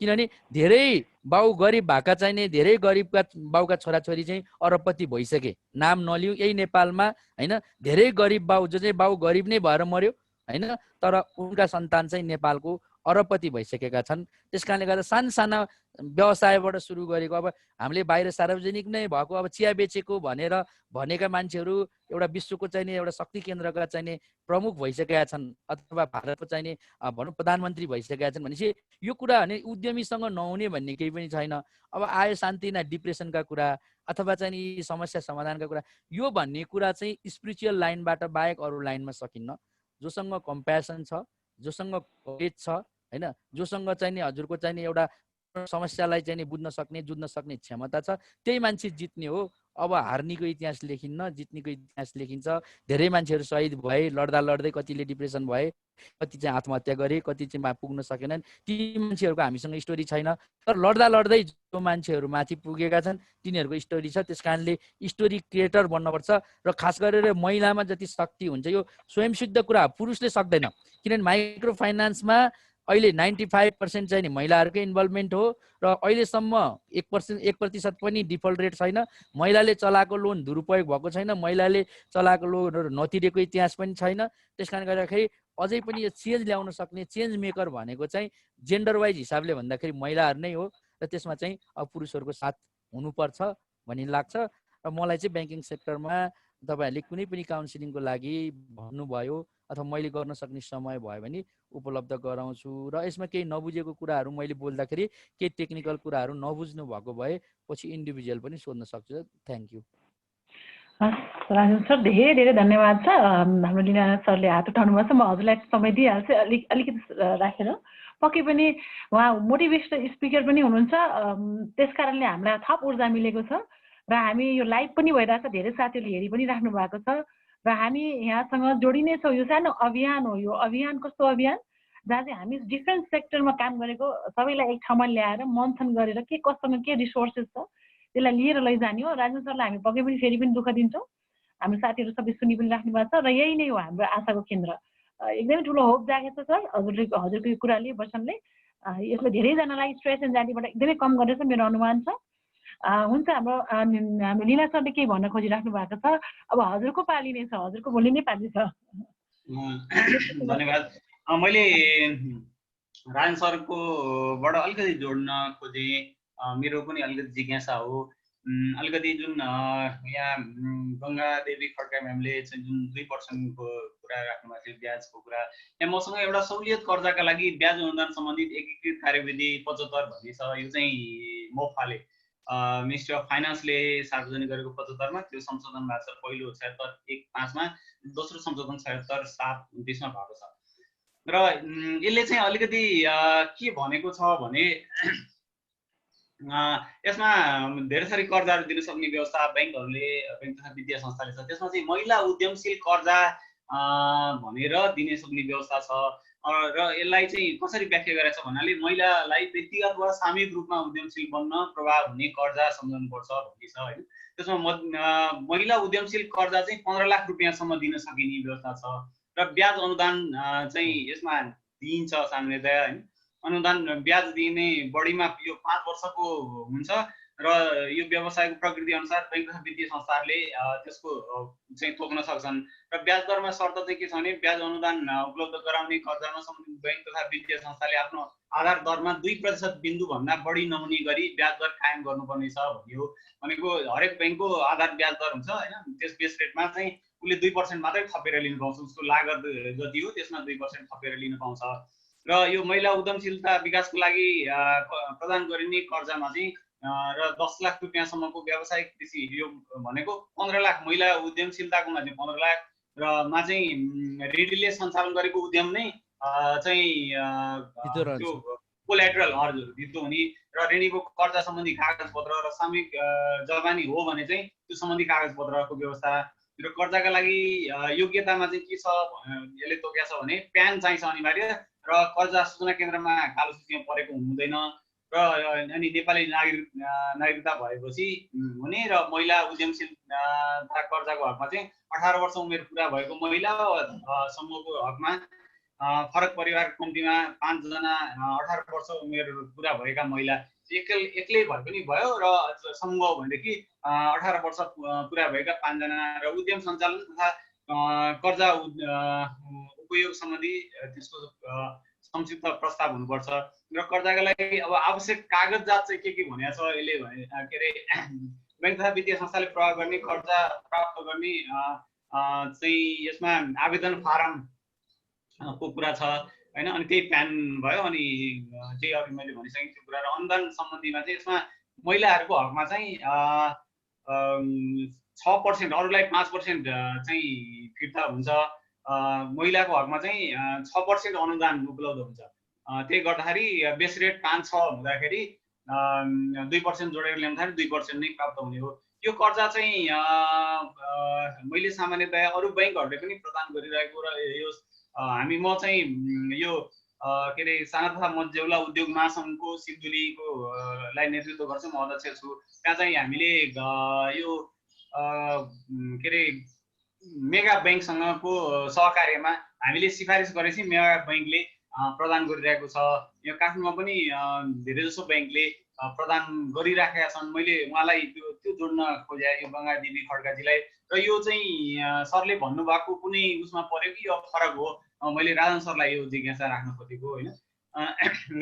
किनभने धेरै बाउ गरिब भएका चाहिने, धेरै गरिबका बाउका छोराछोरी चाहिँ अरबपति भइसके, नाम नलिउँ यही नेपालमा होइन। धेरै गरिब बाउ जो चाहिँ बाउ गरिब नै भएर मर्यो होइन, तर उनका सन्तान चाहिँ नेपालको अरबपति भइसकेका छन्। त्यस कारणले गर्दा साना व्यवसायबाट सुरु गरेको अब हामीले बाहिर सार्वजनिक नै भएको अब चिया बेचेको भनेर भनेका मान्छेहरू एउटा विश्वको चाहिने एउटा शक्ति केन्द्रका चाहिने प्रमुख भइसकेका छन्, अथवा भारतको चाहिने भनौँ प्रधानमन्त्री भइसकेका छन् भनेपछि यो कुरा भने उद्यमीसँग नहुने भन्ने केही पनि छैन। अब आयो शान्ति न डिप्रेसनका कुरा अथवा चाहिँ समस्या समाधानका कुरा, यो भन्ने कुरा चाहिँ स्पिरिचुअल लाइनबाट बाहेक अरू लाइनमा सकिन्न। जोसँग कम्प्यासन छ, जोसँग करेज छ होइन, जोसँग चाहिँ हजुरको चाहिँ एउटा समस्यालाई चाहिँ बुझ्न सक्ने जुझ्न सक्ने क्षमता छ, त्यही मान्छे जित्ने हो। अब हार्नेको इतिहास लेखिन्न, जित्नेको इतिहास लेखिन्छ। धेरै मान्छेहरू शहीद भए, लड्दा लड्दै कतिले डिप्रेसन भए, कति चाहिँ आत्महत्या गरे, कति चाहिँ पुग्न सकेनन्। ती मान्छेहरूको हामीसँग स्टोरी छैन, तर लड्दा लड्दै जो मान्छेहरू माथि पुगेका छन् तिनीहरूको स्टोरी छ। त्यस कारणले स्टोरी क्रिएटर बन्नुपर्छ। र खास गरेर महिलामा जति शक्ति हुन्छ, यो स्वयंसिद्ध कुरा पुरुषले सक्दैन। किनभने माइक्रो फाइनेन्समा अहिले 95% चाहिँ नि महिलाहरूकै इन्भल्भमेन्ट हो, र अहिलेसम्म 1% पनि डिफल्ट रेट छैन। महिलाले चलाएको लोन दुरुपयोग भएको छैन, महिलाले चलाएको लोनहरू नतिरेको इतिहास पनि छैन। त्यस कारणले गर्दाखेरि अझै पनि यो चेन्ज ल्याउन सक्ने चेन्ज मेकर भनेको चाहिँ जेन्डर वाइज हिसाबले भन्दाखेरि महिलाहरू नै हो, र त्यसमा चाहिँ पुरुषहरूको साथ हुनुपर्छ भन्ने लाग्छ। र मलाई चाहिँ ब्याङ्किङ सेक्टरमा तपाईँहरूले कुनै पनि काउन्सिलिङको लागि भन्नुभयो अथवा मैले गर्न सक्ने समय भयो भने उपलब्ध गराउँछु। र यसमा केही नबुझेको कुराहरू मैले बोल्दाखेरि केही टेक्निकल कुराहरू नबुझ्नु भएको भए पछि इन्डिभिजुअल पनि सोध्न सक्छु। Thank you. राजेन्द्र सर धेरै धेरै धन्यवाद छ। हाम्रो लिना सरले हात उठाउनु भएको छ, म हजुरलाई समय दिइहाल्छु अलिकति राखेर। पक्कै पनि उहाँ मोटिभेसनल स्पिकर पनि हुनुहुन्छ, त्यस कारणले हामीलाई थप ऊर्जा मिलेको छ र हामी यो लाइभ पनि भइरहेछ, धेरै साथीहरूले हेरि पनि राख्नु भएको छ र हामी यहाँसँग जोडिने छौँ। यो सानो अभियान हो। यो अभियान कस्तो अभियान जहाँ चाहिँ हामी डिफ्रेन्ट सेक्टरमा काम गरेको सबैलाई एक ठाउँमा ल्याएर मन्थन गरेर के कसँग के रिसोर्सेस छ त्यसलाई लिएर लैजाने हो। राजेन्द्र सरलाई हामी पक्कै पनि फेरि पनि दुःख दिन्छौँ। हाम्रो साथीहरू सबै सुनि पनि राख्नु भएको छ र यही नै हो हाम्रो आशाको केन्द्र। एकदमै ठुलो होप जागेको छ सर हजुरको कुराले, वचनले। यसले धेरैजनालाई स्ट्रेस एन्जाइटीबाट एकदमै कम गरेछ मेरो अनुमान छ। हुन्छ, हाम्रो लिना सरले केही भन्न खोजिराख्नु भएको छ। अब हजुरको पाली नै छ, हजुरको भोलि नै पाली छ। धन्यवाद। मैले राजेन्द्र सरकोबाट अलिकति जोड्न खोजेँ, मेरो पनि अलिकति जिज्ञासा हो। अलिकति जुन यहाँ गङ्गा देवी खड्का म्यामले चाहिँ जुन 2% को कुरा राख्नुभएको थियो, ब्याजको कुरा, यहाँ मसँग एउटा सहुलियत कर्जाका लागि ब्याज अनुदान सम्बन्धित एकीकृत कार्यविधि 75 भन्ने छ। यो चाहिँ मोफाले मिनिस्ट्री अफ फाइनान्सले सार्वजनिक गरेको 75 मा त्यो संशोधन भएको छ। पहिलो 76(1)(5) मा, दोस्रो संशोधन 76(7)(29) मा भएको छ। र यसले चाहिँ अलिकति के भनेको छ भने यसमा धेरै थरी कर्जाहरू दिन सक्ने व्यवस्था ब्याङ्कहरूले, ब्याङ्क तथा वित्तीय संस्थाले छ। त्यसमा चाहिँ महिला उद्यमशील कर्जा भनेर दिने सक्ने व्यवस्था छ र यसलाई चाहिँ कसरी व्याख्या गरेको छ भन्नाले महिलालाई व्यक्तिगत वा सामूहिक रूपमा उद्यमशील बन्न प्रभाव हुने कर्जा सम्झनुपर्छ भन्ने छ हैन। त्यसमा महिला उद्यमशील कर्जा चाहिँ 15 लाख रुपैयाँसम्म दिन सकिने व्यवस्था छ र ब्याज अनुदान चाहिँ यसमा दिइन्छ सामान्यतया हैन। अनुदान ब्याज दिने बढीमा यो 5 वर्षको हुन्छ र यो व्यवसायको प्रकृति अनुसार बैंक तथा वित्तीय संस्थाहरूले त्यसको चाहिँ तोक्न सक्छन् र ब्याज दरमा शर्त चाहिँ के छ भने ब्याज अनुदान उपलब्ध गराउने कर्जामा सम्बन्धित बैंक तथा वित्तीय संस्थाले आफ्नो आधार दरमा 2% बिन्दु भन्दा बढी नहुने गरी ब्याज दर कायम गर्नुपर्ने छ भन्ने हो। भनेको हरेक बैंकको आधार ब्याज दर हुन्छ हैन, त्यस बेस रेटमा चाहिँ उसले 2% मात्रै थपेर लिन पाउँछ। उसको लागत जति हो त्यसमा 2% थपेर लिन पाउँछ र यो महिला उद्यमशीलता विकासको लागि प्रदान गरिने कर्जामा चाहिँ र 10 लाख रुपैयाँसम्मको व्यावसायिक कृषि, यो भनेको 15 लाख महिला उद्यमशीलताकोमा चाहिँ 15 लाख र मा चाहिँ ऋणीले सञ्चालन गरेको उद्यम नै चाहिँ त्यो कोल्याटरल हजुर धितो हुने र ऋणीको कर्जा सम्बन्धी कागजपत्र र सामूहिक जमानी हो भने चाहिँ त्यो सम्बन्धी कागजपत्रको व्यवस्था र कर्जाका लागि योग्यतामा चाहिँ के छ यसले तोकेको छ भने प्यान चाहिन्छ अनिवार्य र कर्जा सूचना केन्द्रमा कालो सूचीमा परेको हुँदैन र अनि नेपाली नागरिकता भएपछि हुने र महिला उद्यमशीलता कर्जाको हकमा चाहिँ 18 वर्ष उमेर पुरा भएको महिला समूहको हकमा फरक परिवार कम्तीमा 5 जना 18 वर्ष उमेर पुरा भएका महिला एक्लै भए पनि भयो र समूह भनेदेखि 18 वर्ष पुरा भएका 5 जना र उद्यम सञ्चालन तथा कर्जा उपयोग सम्बन्धी त्यसको संक्षिप्त प्रस्ताव हुनुपर्छ र कर्जाका लागि अब आवश्यक कागजात चाहिँ के भनेको छ यसले भने के अरे बैंक तथा वित्तीय संस्थाले प्रयोग गर्ने कर्जा प्राप्त गर्ने चाहिँ यसमा आवेदन फारम को कुरा छ हैन। अनि त्यही प्यान भयो अनि जे अघि मैले भनिसकेँ त्यो कुरा र अनुदान सम्बन्धीमा चाहिँ यसमा महिलाहरूको हकमा चाहिँ 6%, अरूलाई 5% चाहिँ फिर्ता हुन्छ। महिलाको हकमा चाहिँ 6% अनुदान उपलब्ध हुन्छ। त्यही गर्दाखेरि बेस रेट 5-6 हुँदाखेरि 2% जोडेर ल्याउँदाखेरि 2% नै प्राप्त हुने हो। यो कर्जा चाहिँ मैले सामान्यतया अरू बैंकहरूले पनि प्रदान गरिरहेको र यो म चाहिँ यो के अरे साना तथा मझौला उद्योग महासङ्घको सिन्धुलीको लाई नेतृत्व गर्छु, म अध्यक्ष छु। त्यहाँ चाहिँ हामीले यो के अरे मेगा बैंकसँगको सहकार्यमा हामीले सिफारिस गरेपछि मेगा बैंकले प्रदान गरिरहेको छ। यो काठमाडौँमा पनि धेरै जसो बैंकले प्रदान गरिराखेका छन्। मैले उहाँलाई त्यो जोड्न खोजे यो गङ्गा देवी खड्काजीलाई र यो चाहिँ सरले भन्नुभएको कुनै उसमा पर्यो कि यो फरक हो, मैले राजन सरलाई यो जिज्ञासा राख्न खोजेको हैन।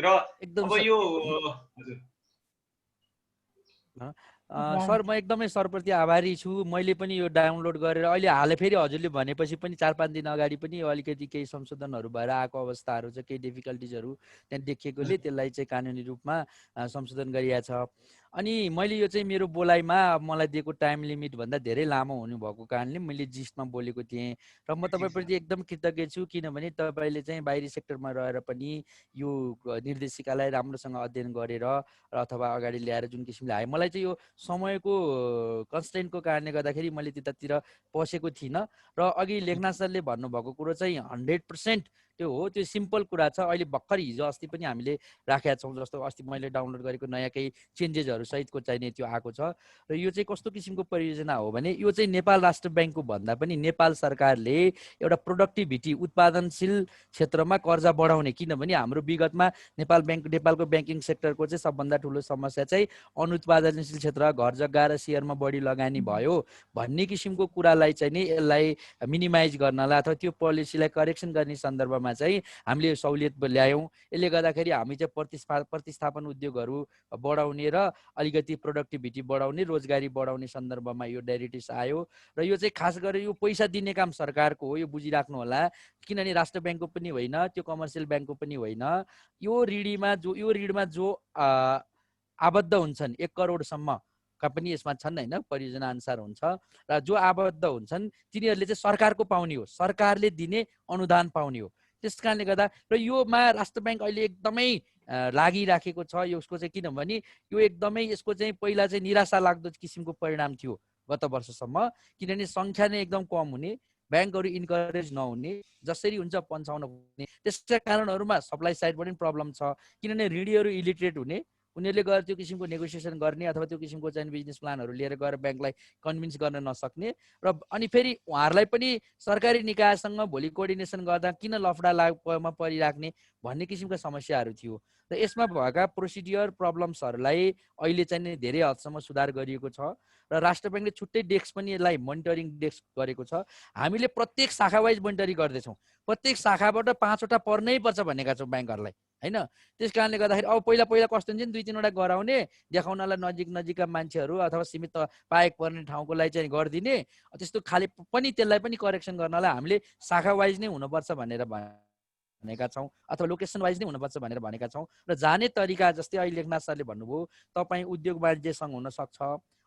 र अब यो हजुर सर म एकदमै सरप्रति आभारी छु। मैले पनि यो डाउनलोड गरेर अहिले हालै फेरि हजुरले भनेपछि पनि 4-5 दिन अगाडि पनि अलिकति केही संशोधनहरू भएर आएको अवस्थाहरू छ, केही डिफिकल्टिजहरू त्यहाँ देखिएकोले त्यसलाई चाहिँ कानुनी रूपमा संशोधन गरिएको छ। अनि मैले यो चाहिँ मेरो बोलाइमा मलाई दिएको टाइम लिमिट भन्दा धेरै लामो हुनुभएको कारणले मैले जिस्टमा बोलेको थिएँ र म तपाईँप्रति एकदम कृतज्ञ छु, किनभने तपाईँले चाहिँ बाहिरी सेक्टरमा रहेर पनि यो निर्देशिकालाई राम्रोसँग अध्ययन गरेर र अथवा अगाडि ल्याएर जुन किसिमले आयो। मलाई चाहिँ यो समयको कन्स्टेन्टको कारणले गर्दाखेरि मैले त्यतातिर पसेको थिइनँ र अघि लेखनाथ सरले भन्नुभएको कुरो चाहिँ 100% त्यो हो, त्यो सिम्पल कुरा छ। अहिले भर्खर हिजो अस्ति पनि हामीले राखेका छौँ, जस्तो अस्ति मैले डाउनलोड गरेको नयाँ केही चेन्जेसहरू सहितको चाहिने त्यो आएको छ। र यो चाहिँ कस्तो किसिमको परियोजना हो भने यो चाहिँ नेपाल राष्ट्र ब्याङ्कको भन्दा पनि नेपाल सरकारले एउटा प्रोडक्टिभिटी उत्पादनशील क्षेत्रमा कर्जा बढाउने, किनभने हाम्रो विगतमा नेपालको ब्याङ्किङ सेक्टरको चाहिँ सबभन्दा ठुलो समस्या चाहिँ अनुत्पादनशील क्षेत्र, घर जग्गा र सेयरमा बढी लगानी भयो भन्ने किसिमको कुरालाई चाहिँ नि यसलाई मिनिमाइज गर्नलाई अथवा त्यो पोलिसीलाई करेक्सन गर्ने सन्दर्भमा चाहिँ हामीले सहुलियत ल्यायौँ। यसले गर्दाखेरि हामी चाहिँ प्रतिस्थापन उद्योगहरू बढाउने र अलिकति प्रोडक्टिभिटी बढाउने, रोजगारी बढाउने सन्दर्भमा यो डाइरेक्टिभ्स आयो। र यो चाहिँ खास गरेर यो पैसा दिने काम सरकारको हो, यो बुझिराख्नु होला। किनभने राष्ट्र ब्याङ्कको पनि होइन, त्यो कमर्सियल ब्याङ्कको पनि होइन। यो ऋणमा जो आबद्ध हुन्छन् 1 करोडसम्म का पनि यसमा छन् होइन, परियोजना अनुसार हुन्छ। र जो आबद्ध हुन्छन् तिनीहरूले चाहिँ सरकारको पाउने हो, सरकारले दिने अनुदान पाउने हो। त्यस कारणले गर्दा र योमा राष्ट्र ब्याङ्क अहिले एकदमै लागिराखेको छ यसको चाहिँ, किनभने यो एकदमै यसको चाहिँ पहिला चाहिँ निराशा लाग्दो किसिमको परिणाम थियो गत वर्षसम्म, किनभने सङ्ख्या नै एकदम कम हुने, ब्याङ्कहरू इन्करेज नहुने, जसरी हुन्छ पन्छाउन हुने। त्यसका कारणहरूमा सप्लाई साइडबाट पनि प्रब्लम छ, किनभने ऋणीहरू इलिटरेट हुने, उनीहरूले गएर त्यो किसिमको नेगोसिएसन गर्ने अथवा त्यो किसिमको चाहिँ बिजनेस प्लानहरू लिएर गएर ब्याङ्कलाई कन्भिन्स गर्न नसक्ने। र अनि फेरि उहाँहरूलाई पनि सरकारी निकायसँग भोलि कोअर्डिनेसन गर्दा किन लफडा लागमा परिराख्ने भन्ने किसिमका समस्याहरू थियो। र यसमा भएका प्रोसिडियर प्रब्लम्सहरूलाई अहिले चाहिँ धेरै हदसम्म सुधार गरिएको छ र राष्ट्र ब्याङ्कले छुट्टै डेस्क पनि यसलाई मोनिटरिङ डेस्क गरेको छ। हामीले प्रत्येक शाखा वाइज मोनिटरिङ गर्दैछौँ, प्रत्येक शाखाबाट 5वटा पर्नै पर्छ भनेका छौँ ब्याङ्कहरूलाई होइन। त्यस कारणले गर्दाखेरि अब पहिला कस्तो हुन्छ नि 2-3वटा गराउने, देखाउनलाई नजिकका मान्छेहरू अथवा सीमित पाएक पर्ने ठाउँकोलाई चाहिँ गरिदिने, त्यस्तो खालि पनि त्यसलाई पनि करेक्सन गर्नलाई हामीले शाखा वाइज नै हुनुपर्छ भनेर भनेका छौँ अथवा लोकेसन वाइज नै हुनुपर्छ भनेर भनेका छौँ। र जाने तरिका जस्तै अहिले लेखनाथ सरले भन्नुभयो, तपाईँ उद्योग वाणिज्य सङ्घ हुनसक्छ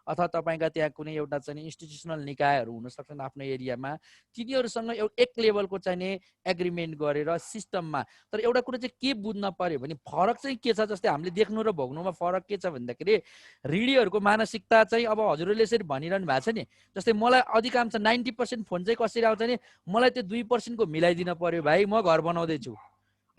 अथवा तपाईँका त्यहाँ कुनै एउटा चाहिँ इन्स्टिट्युसनल निकायहरू हुन सक्छन् आफ्नो एरियामा, तिनीहरूसँग एक लेभलको चाहिँ एग्रिमेन्ट गरेर सिस्टममा। तर एउटा कुरा चाहिँ के बुझ्न पर्यो भने फरक चाहिँ के छ, जस्तै हामीले देख्नु र भोग्नुमा फरक के छ भन्दाखेरि ऋणीहरूको मानसिकता चाहिँ अब हजुरहरूले यसरी भनिरहनु भएको छ नि, जस्तै मलाई अधिकांश 90% फोन चाहिँ कसरी आउँछ नि, मलाई त्यो 2% को मिलाइदिन पर्यो भाइ, म घर बनाउँदैछु,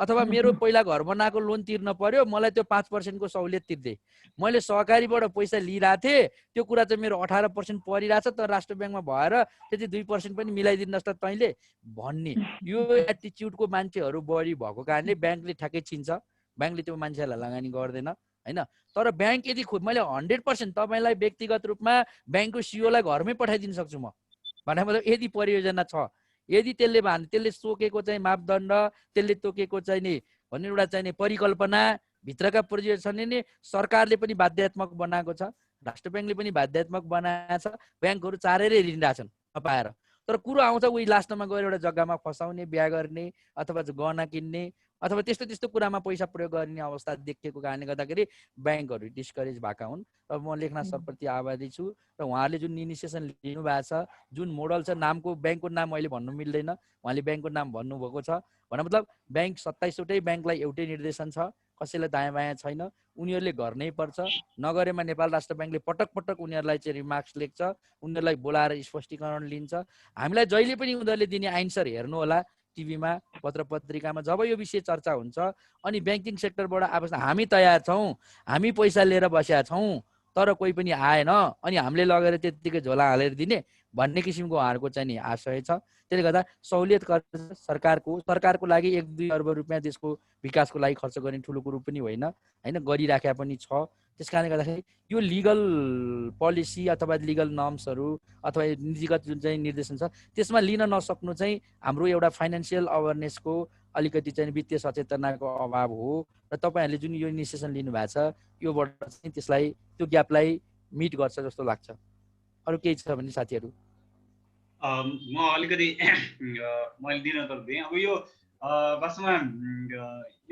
अथवा मेरो पहिला घर बनाएको लोन तिर्न पर्यो, मलाई त्यो 5% को सहुलियत तिर्दै, मैले सहकारीबाट पैसा लिइरहेको थिएँ, त्यो कुरा चाहिँ मेरो 18% परिरहेछ, तर राष्ट्र ब्याङ्कमा भएर त्यति 2% पनि मिलाइदिनुहोस् त तैँले भन्ने यो एटिच्युडको मान्छेहरू बढी भएको कारणले ब्याङ्कले ठ्याक्कै चिन्छ, ब्याङ्कले त्यो मान्छेहरूलाई लगानी गर्दैन होइन। तर ब्याङ्क यदि मैले 100% तपाईँलाई व्यक्तिगत रूपमा ब्याङ्कको सिओलाई घरमै पठाइदिन सक्छु म भने मतलब यदि परियोजना छ, यदि त्यसले तोकेको चाहिँ मापदण्ड, त्यसले तोकेको चाहिँ नि भन्ने एउटा चाहिँ नि परिकल्पना भित्रका परियोजना नै सरकारले पनि बाध्यात्मक बनाएको छ, राष्ट्र ब्याङ्कले पनि बाध्यात्मक बनाएको छ, ब्याङ्कहरू चारेरै ऋणदाछन् नपाएर। तर कुरो आउँछ उही लास्टमा गएर एउटा जग्गामा फसाउने, बिहा गर्ने अथवा गहना किन्ने अथवा त्यस्तो कुरामा पैसा प्रयोग गर्ने अवस्था देखिएको कारणले गर्दाखेरि ब्याङ्कहरू डिस्करेज भएका हुन्। र म लेखनाथ सरप्रति आभारी छु र उहाँले जुन इनिसिएसन लिनुभएको छ, जुन मोडल छ, नामको ब्याङ्कको नाम अहिले भन्नु मिल्दैन, उहाँले ब्याङ्कको नाम भन्नुभएको छ भने मतलब ब्याङ्क 27वटै ब्याङ्कलाई एउटै निर्देशन छ, कसैलाई दायाँ बायाँ छैन, उनीहरूले गर्नै पर्छ। नगरेमा नेपाल राष्ट्र ब्याङ्कले पटक उनीहरूलाई चाहिँ रिमार्क्स लेख्छ, उनीहरूलाई बोलाएर स्पष्टीकरण लिन्छ। हामीलाई जहिले पनि उनीहरूले दिने आन्सर हेर्नु होला टिभीमा, पत्र पत्रिकामा, जब यो विषय चर्चा हुन्छ अनि ब्याङ्किङ सेक्टरबाट अब हामी तयार छौँ, हामी पैसा लिएर बसेका छौँ, तर कोही पनि आएन अनि हामीले लगेर त्यत्तिकै झोला हालेर दिने भन्ने किसिमको उहाँहरूको चाहिँ नि आशय छ। त्यसले गर्दा सहुलियत सरकारको लागि 1-2 अर्ब रुपियाँ देशको विकासको लागि खर्च गर्ने ठुलो कुरो पनि होइन गरिराखेका पनि छ। त्यस कारणले गर्दाखेरि यो लिगल पोलिसी अथवा लिगल नर्म्सहरू अथवा नीतिगत जुन चाहिँ निर्देशन छ त्यसमा लिन नसक्नु चाहिँ हाम्रो एउटा फाइनेन्सियल अवेरनेसको अलिकति चाहिँ वित्तीय सचेतनाको अभाव हो। र तपाईँहरूले जुन यो इनिसिएसन लिनुभएको छ योबाट चाहिँ त्यसलाई त्यो ग्यापलाई मिट गर्छ जस्तो लाग्छ। अरू केही छ भने साथीहरू? म अलिकति मैले दिन तर्फेँ अब यो वास्तवमा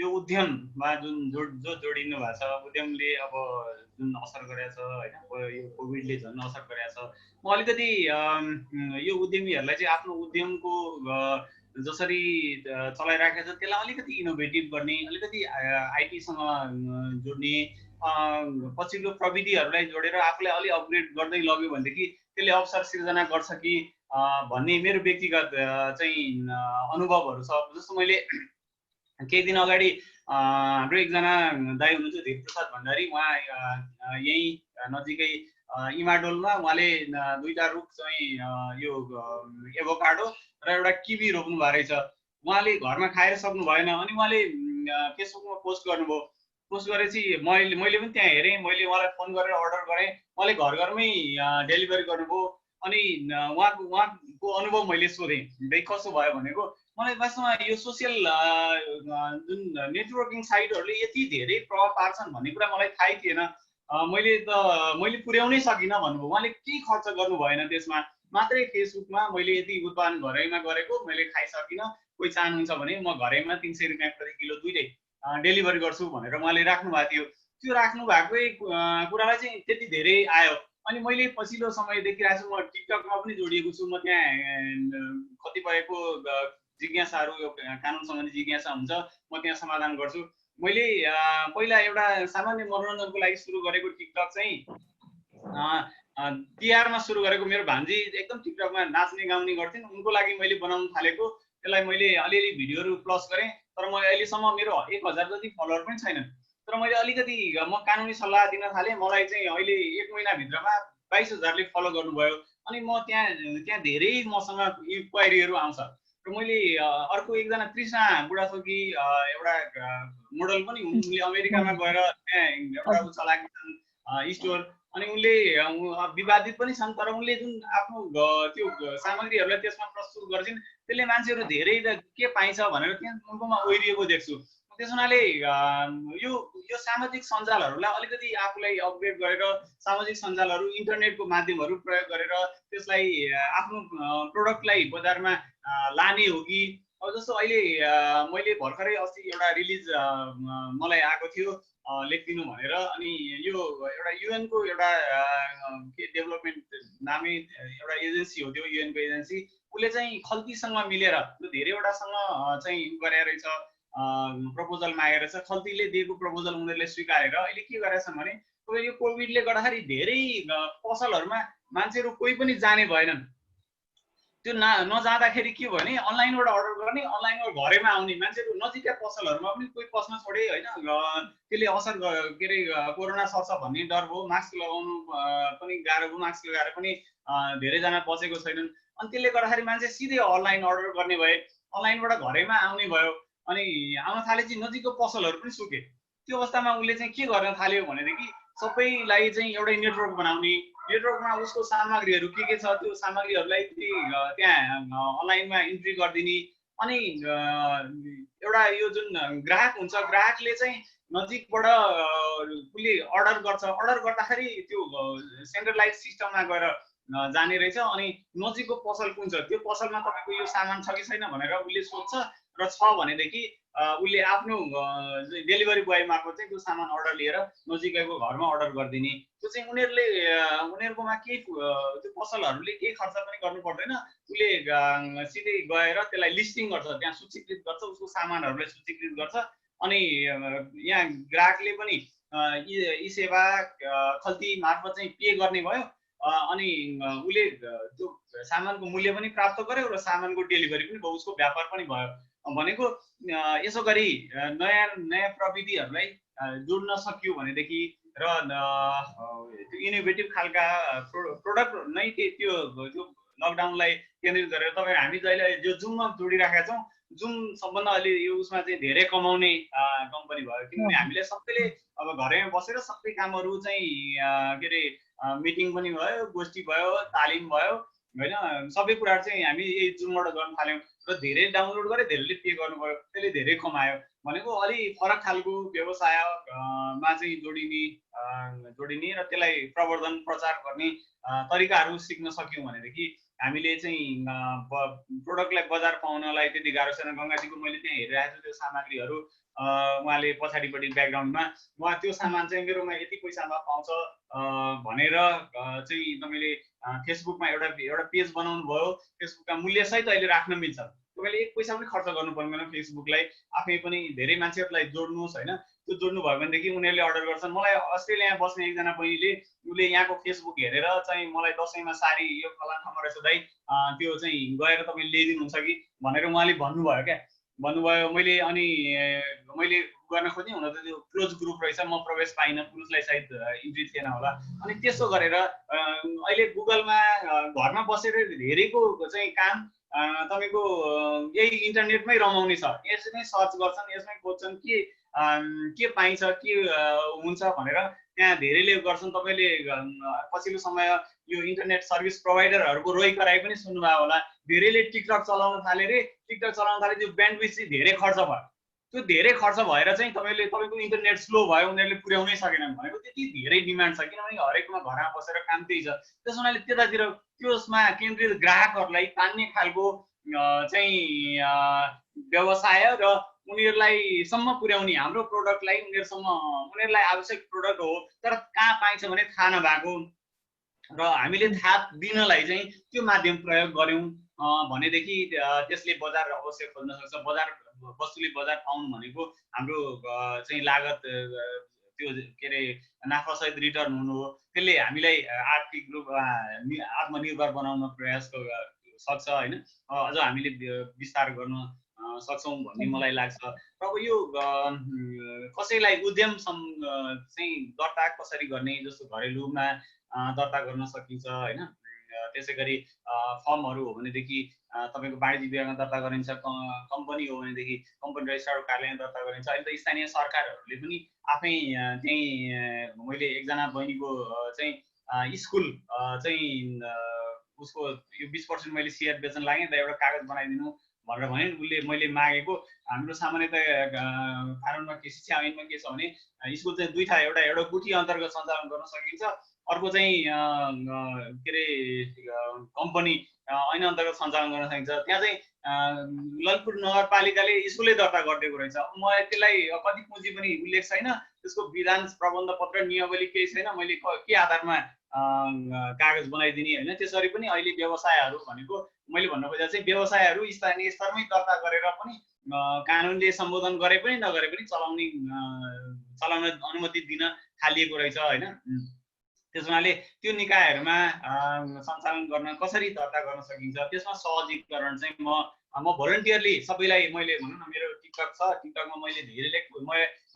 यो उद्यममा जो जोडिनु भएको छ, उद्यमले अब जुन असर गरेछ होइन, यो कोभिडले झन् असर गरेछ। म अलिकति यो उद्यमीहरूलाई चाहिँ आफ्नो उद्यमको जसरी चलाइराखेको छ त्यसलाई अलिकति इनोभेटिभ गर्ने, अलिकति आइटीसँग जोड्ने, पछिल्लो प्रविधिहरूलाई जोडेर आफूलाई अलि अपग्रेड गर्दै लग्यो भनेदेखि त्यसले अवसर सिर्जना गर्छ कि भन्ने मेरो व्यक्तिगत चाहिँ अनुभवहरू छ। जस्तो मैले केही दिन अगाडि हाम्रो एकजना दाइ हुनुहुन्छ देवप्रसाद भण्डारी, उहाँ यहीँ नजिकै इमाडोलमा उहाँले 2टा रुख चाहिँ यो एभोकाडो र एउटा किवी रोप्नु भएको रहेछ। उहाँले घरमा खाएर सक्नु भएन, अनि उहाँले फेसबुकमा पोस्ट गर्नुभयो। पोस्ट गरेपछि मैले पनि त्यहाँ हेरेँ, मैले उहाँलाई फोन गरेर अर्डर गरेँ, उहाँले घरमै डेलिभरी गर्नुभयो। अनि उहाँको अनुभव मैले सोधेँ, भाइ कसो भयो भनेको, मलाई वास्तवमा यो सोसियल जुन नेटवर्किङ साइटहरूले यति धेरै प्रभाव पार्छन् भन्ने कुरा मलाई थाहै थिएन। मैले पुर्याउनै सकिनँ भन्नुभयो। उहाँले केही खर्च गर्नु भएन त्यसमा, मात्रै फेसबुकमा मैले यति उत्पादन घरैमा गरेको, मैले खाइसकिनँ, कोही चाहनुहुन्छ भने म घरैमा 300 रुपियाँ प्रति किलो दुइटै डेलिभरी गर्छु भनेर उहाँले राख्नु भएको थियो। त्यो राख्नु भएकै कुरालाई चाहिँ त्यति धेरै आयो। अनि मैले पछिल्लो समय देखिरहेको छु, म टिकटकमा पनि जोडिएको छु। म त्यहाँ कतिपयको जिज्ञासाहरू, यो कानुन सम्बन्धी जिज्ञासा हुन्छ, म त्यहाँ समाधान गर्छु। मैले पहिला एउटा सामान्य मनोरञ्जनको लागि सुरु गरेको टिकटक चाहिँ तिहारमा सुरु गरेको। मेरो भान्जी एकदम टिकटकमा नाच्ने गाउने गर्थिन्, उनको लागि मैले बनाउन थालेको। त्यसलाई मैले अलिअलि भिडियोहरू प्लस गरेँ, तर म अहिलेसम्म मेरो 1000 जति फलोवर पनि छैनन्। तर मैले अलिकति म कानुनी सल्लाह दिन थालेँ, मलाई चाहिँ अहिले 1 महिनाभित्रमा 22,000ले फलो गर्नुभयो। अनि म त्यहाँ धेरै मसँग इन्क्वायरीहरू आउँछ। र मैले अर्को एकजना तृष्णा बुढाथोकी एउटा मोडल पनि हुन्, उनले अमेरिकामा गएर त्यहाँ एउटा चलाएका छन् स्टोर। अनि उनले विवादित पनि छन्, तर उनले जुन आफ्नो त्यो सामग्रीहरूलाई त्यसमा प्रस्तुत गर्छिन्, त्यसले मान्छेहरू धेरै के पाइन्छ भनेर त्यहाँ उनकोमा ओइरिएको देख्छु। त्यस हुनाले यो सामाजिक सञ्जालहरूलाई अलिकति आफूलाई अपग्रेड गरेर सामाजिक सञ्जालहरू, इन्टरनेटको माध्यमहरू प्रयोग गरेर त्यसलाई आफ्नो प्रोडक्टलाई बजारमा लाने हो कि। अब जस्तो अहिले मैले भर्खरै अस्ति एउटा रिलिज मलाई आएको थियो लेखिदिनु भनेर, अनि यो एउटा युएनको एउटा डेभलपमेन्ट नामै एउटा एजेन्सी हो, त्यो युएनको एजेन्सी। उसले चाहिँ खल्तीसँग मिलेर धेरैवटासँग चाहिँ गरेर रहेछ, प्रपोजल मागेर छ। खल्तीले दिएको प्रपोजल उनीहरूले स्वीकारेर अहिले के गरेका छन् भने, यो कोभिडले गर्दाखेरि धेरै पसलहरूमा मान्छेहरू कोही पनि जाने भएनन्। त्यो नजाँदाखेरि के भयो भने अनलाइनबाट अर्डर गर्ने, अनलाइनबाट घरैमा आउने, मान्छेहरू नजिकै पसलहरूमा पनि कोही पस्न छोडे होइन। त्यसले असर के अरे कोरोना सर्छ भन्ने डर भयो, मास्क लगाउनु पनि गाह्रो भयो, मास्क लगाएर पनि धेरैजना बचेको छैनन्। अनि त्यसले गर्दाखेरि मान्छे सिधै अनलाइन अर्डर गर्ने भए, अनलाइनबाट घरैमा आउने भयो। अनि आउन थालेपछि नजिकको पसलहरू पनि सुके। त्यो अवस्थामा उसले चाहिँ के गर्न थाल्यो भनेदेखि सबैलाई चाहिँ एउटै नेटवर्क बनाउने, नेटवर्कमा उसको सामग्रीहरू के छ त्यो सामग्रीहरूलाई त्यहाँ अनलाइनमा इन्ट्री गरिदिने। अनि एउटा यो जुन ग्राहक हुन्छ, ग्राहकले चाहिँ नजिकबाट उसले अर्डर गर्छ, अर्डर गर्दाखेरि त्यो सेन्ट्रलाइज सिस्टममा गएर जाने रहेछ। अनि नजिकको पसल कुन छ, त्यो पसलमा तपाईँको यो सामान छ कि छैन भनेर उसले सोध्छ, र छ भनेदेखि उसले आफ्नो डेलिभरी बोय मार्फत चाहिँ त्यो सामान अर्डर लिएर नजिकैको घरमा अर्डर गरिदिने। त्यो चाहिँ उनीहरूकोमा केही त्यो पसलहरूले केही खर्च पनि गर्नु पर्दैन। उसले सिधै गएर त्यसलाई लिस्टिङ गर्छ, त्यहाँ सूचीकृत गर्छ, उसको सामानहरूलाई सूचीकृत गर्छ। अनि यहाँ ग्राहकले पनि यी सेवा खल्ती मार्फत चाहिँ पे गर्ने भयो। अनि उसले त्यो सामानको मूल्य पनि प्राप्त गर्यो र सामानको डेलिभरी पनि भयो, उसको व्यापार पनि भयो। भनेको यसो गरी नयाँ प्रविधिहरूलाई जोड्न सक्यो भनेदेखि र त्यो इनोभेटिभ खालका प्रोडक्ट नै त्यो लकडाउनलाई केन्द्रित गरेर हामी जहिले जो जुममा जोडिराखेका छौँ, जुम सबभन्दा अहिले यो उसमा चाहिँ धेरै कमाउने कम्पनी भयो। किनभने हामीले सबैले अब घरैमा बसेर सबै कामहरू चाहिँ के अरे मिटिङ पनि भयो, गोष्ठी भयो, तालिम भयो होइन, सबै कुराहरू चाहिँ हामी यही जुमबाट गर्न थाल्यौँ र धेरै डाउनलोड गरे, धेरैले पे गर्नुभयो, त्यसले धेरै कमायो। भनेको अलि फरक खालको व्यवसायमा चाहिँ जोडिने र त्यसलाई प्रवर्धन प्रचार गर्ने तरिकाहरू सिक्न सक्यौँ भनेदेखि हामीले चाहिँ प्रोडक्टलाई बजार पाउनलाई त्यति गाह्रो छैन। गङ्गाजीको मैले त्यहाँ हेरिरहेको छु त्यो सामग्रीहरू उहाँले पछाडिपट्टि ब्याकग्राउन्डमा उहाँ त्यो सामान चाहिँ मेरोमा यति पैसामा पाउँछ भनेर चाहिँ तपाईँले फेसबुकमा एउटा पेज बनाउनु भयो, फेसबुकका मूल्यसहित अहिले राख्न मिल्छ। तपाईँले एक पैसा पनि खर्च गर्नु पर्दैन फेसबुकलाई, आफै पनि धेरै मान्छेहरूलाई जोड्नुहोस् होइन। त्यो जोड्नु भयो भनेदेखि उनीहरूले अर्डर गर्छन्। मलाई अस्ट्रेलियामा बस्ने एकजना बहिनीले उसले यहाँको फेसबुक हेरेर चाहिँ मलाई दसैँमा साडी यो फलाना ठाउँमा रहेछ दाइ, त्यो चाहिँ गएर तपाईँले ल्याइदिनुहुन्छ कि भनेर उहाँले भन्नुभयो क्या, भन्नुभयो। मैले गर्न खोजेँ, हुन त त्यो क्लोज ग्रुप रहेछ, म प्रवेश पाइनँ, पुरुषलाई सायद इन्ट्री थिएन होला। अनि त्यसो गरेर अहिले गुगलमा घरमा बसेर धेरैको चाहिँ काम तपाईँको यही इन्टरनेटमै रमाउने छ। यसमै सर्च गर्छन्, यसमै खोज्छन् के पाइन्छ, के हुन्छ भनेर त्यहाँ धेरैले गर्छन्। तपाईँले पछिल्लो समय यो इन्टरनेट सर्भिस प्रोभाइडरहरूको रोइ कराइ पनि सुन्नुभयो होला। धेरैले टिकटक चलाउन थाले रे, टिकटक चलाउन थाले, त्यो ब्यान्डविड्थ चाहिँ धेरै खर्च भयो। त्यो धेरै खर्च भएर चाहिँ तपाईँको इन्टरनेट स्लो भयो, उनीहरूले पुर्याउनै सकेनन् भनेको। त्यति धेरै डिमान्ड छ, किनभने हरेकमा घरमा बसेर काम त्यही छ। त्यस हुनाले त्यतातिर त्यसमा केन्द्रित ग्राहकहरूलाई तान्ने खालको चाहिँ व्यवसाय र उनीहरूलाई सम्म पुर्याउने हाम्रो प्रोडक्टलाई उनीहरूलाई आवश्यक प्रोडक्ट हो तर कहाँ पाइन्छ भने थाहा नभएको र हामीले थाहा दिनलाई चाहिँ त्यो माध्यम प्रयोग गर्यौँ भनेदेखि त्यसले बजार अवश्य खोज्न सक्छ। वस्तुले बजार पाउनु भनेको हाम्रो चाहिँ लागत त्यो के अरे नाफासहित रिटर्न हुनु हो। त्यसले हामीलाई आर्थिक रूपमा आत्मनिर्भर बनाउन प्रयास सक्छ होइन। अझ हामीले विस्तार गर्न सक्छौँ भन्ने मलाई लाग्छ। र अब यो कसैलाई उद्यम चाहिँ दर्ता कसरी गर्ने, जस्तो घरेलुमा दर्ता गर्न सकिन्छ होइन। त्यसै गरी फर्महरू हो भनेदेखि तपाईँको वाणिज्य विभागमा दर्ता गरिन्छ, कम्पनी हो भनेदेखि कम्पनी रजिस्ट्रार कार्यालयमा दर्ता गरिन्छ। अहिले त स्थानीय सरकारहरूले पनि आफै त्यही मैले एकजना बहिनीको चाहिँ स्कुल चाहिँ उसको यो 20% मैले सेयर बेच्न लागेँ त एउटा कागज बनाइदिनु भनेर भने उसले मैले मागेको। हाम्रो सामान्यतः कानुनमा के शिक्षा ऐनमा के छ भने स्कुल चाहिँ दुईटा, एउटा गुठी अन्तर्गत सञ्चालन गर्न सकिन्छ, अर्को चाहिँ के अरे कम्पनी ऐन अन्तर्गत सञ्चालन गर्न सकिन्छ। त्यहाँ चाहिँ ललितपुर नगरपालिकाले स्कुलै दर्ता गरिदिएको रहेछ। म त्यसलाई कति पुँजी पनि उल्लेख छैन, त्यसको विधान प्रबन्ध पत्र नियमावली केही छैन, मैले के आधारमा कागज बनाइदिने होइन। त्यसरी पनि अहिले व्यवसायहरू भनेको मैले भन्न खोजेको चाहिँ व्यवसायहरू स्थानीय स्तरमै दर्ता गरेर पनि कानुनले सम्बोधन गरे पनि नगरे पनि चलाउन अनुमति दिन थालिएको रहेछ होइन। त्यस हुनाले त्यो निकायहरूमा सञ्चालन गर्न कसरी दर्ता गर्न सकिन्छ, त्यसमा सहजीकरण चाहिँ म भोलिन्टियरली सबैलाई मैले भनौँ न, मेरो टिकटक छ, टिकटकमा मैले धेरैले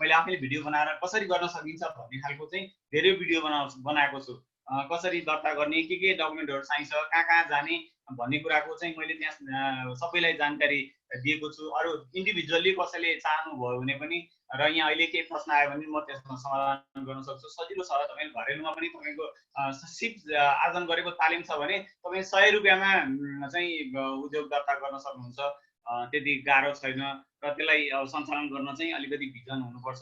मैले आफैले भिडियो बनाएर कसरी गर्न सकिन्छ भन्ने खालको चाहिँ धेरै भिडियो बनाएको छु। कसरी दर्ता गर्ने, के डकुमेन्टहरू चाहिन्छ, कहाँ जाने भन्ने कुराको चाहिँ मैले त्यहाँ सबैलाई जानकारी दिएको छु। अरू इन्डिभिजुअल्ली कसैले चाहनुभयो भने पनि र यहाँ अहिले केही प्रश्न आयो भने म त्यसमा समाधान गर्न सक्छु। सजिलो छ। तपाईँले घरेलुमा पनि तपाईँको सिप आर्जन गरेको तालिम छ भने तपाईँ 100 रुपियाँमा चाहिँ उद्योग दर्ता गर्न सक्नुहुन्छ। त्यति गाह्रो छैन र त्यसलाई सञ्चालन गर्न चाहिँ अलिकति भिजन हुनुपर्छ।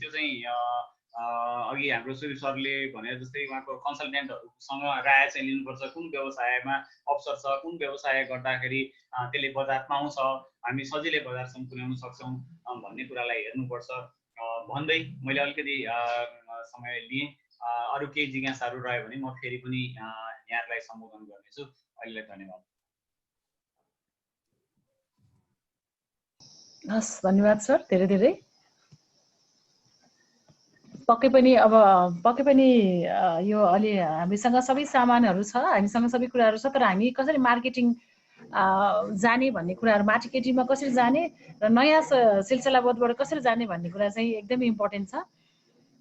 त्यो चाहिँ अघि हाम्रो सुरु सरले भने जस्तै उहाँको कन्सल्टेन्टहरूसँग राय चाहिँ लिनुपर्छ। कुन व्यवसायमा अवसर छ, कुन व्यवसाय गर्दाखेरि त्यसले बजार पाउँछ, हामी सजिलै बजारसम्म पुर्याउन सक्छौँ भन्ने कुरालाई हेर्नुपर्छ भन्दै मैले अलिकति समय लिएँ। अरू केही जिज्ञासाहरू रह्यो भने म फेरि पनि यहाँलाई सम्बोधन गर्नेछु। अहिलेलाई धन्यवाद। हस्, धन्यवाद सर, धेरै धेरै। पक्कै पनि यो अलि हामीसँग सबै सामानहरू छ, हामीसँग सबै कुराहरू छ, तर हामी कसरी मार्केटिङ जाने भन्ने कुराहरू, मार्केटिङमा कसरी जाने र नयाँ सिलसिलाबद्धबाट कसरी जाने भन्ने कुरा चाहिँ एकदमै इम्पोर्टेन्ट छ।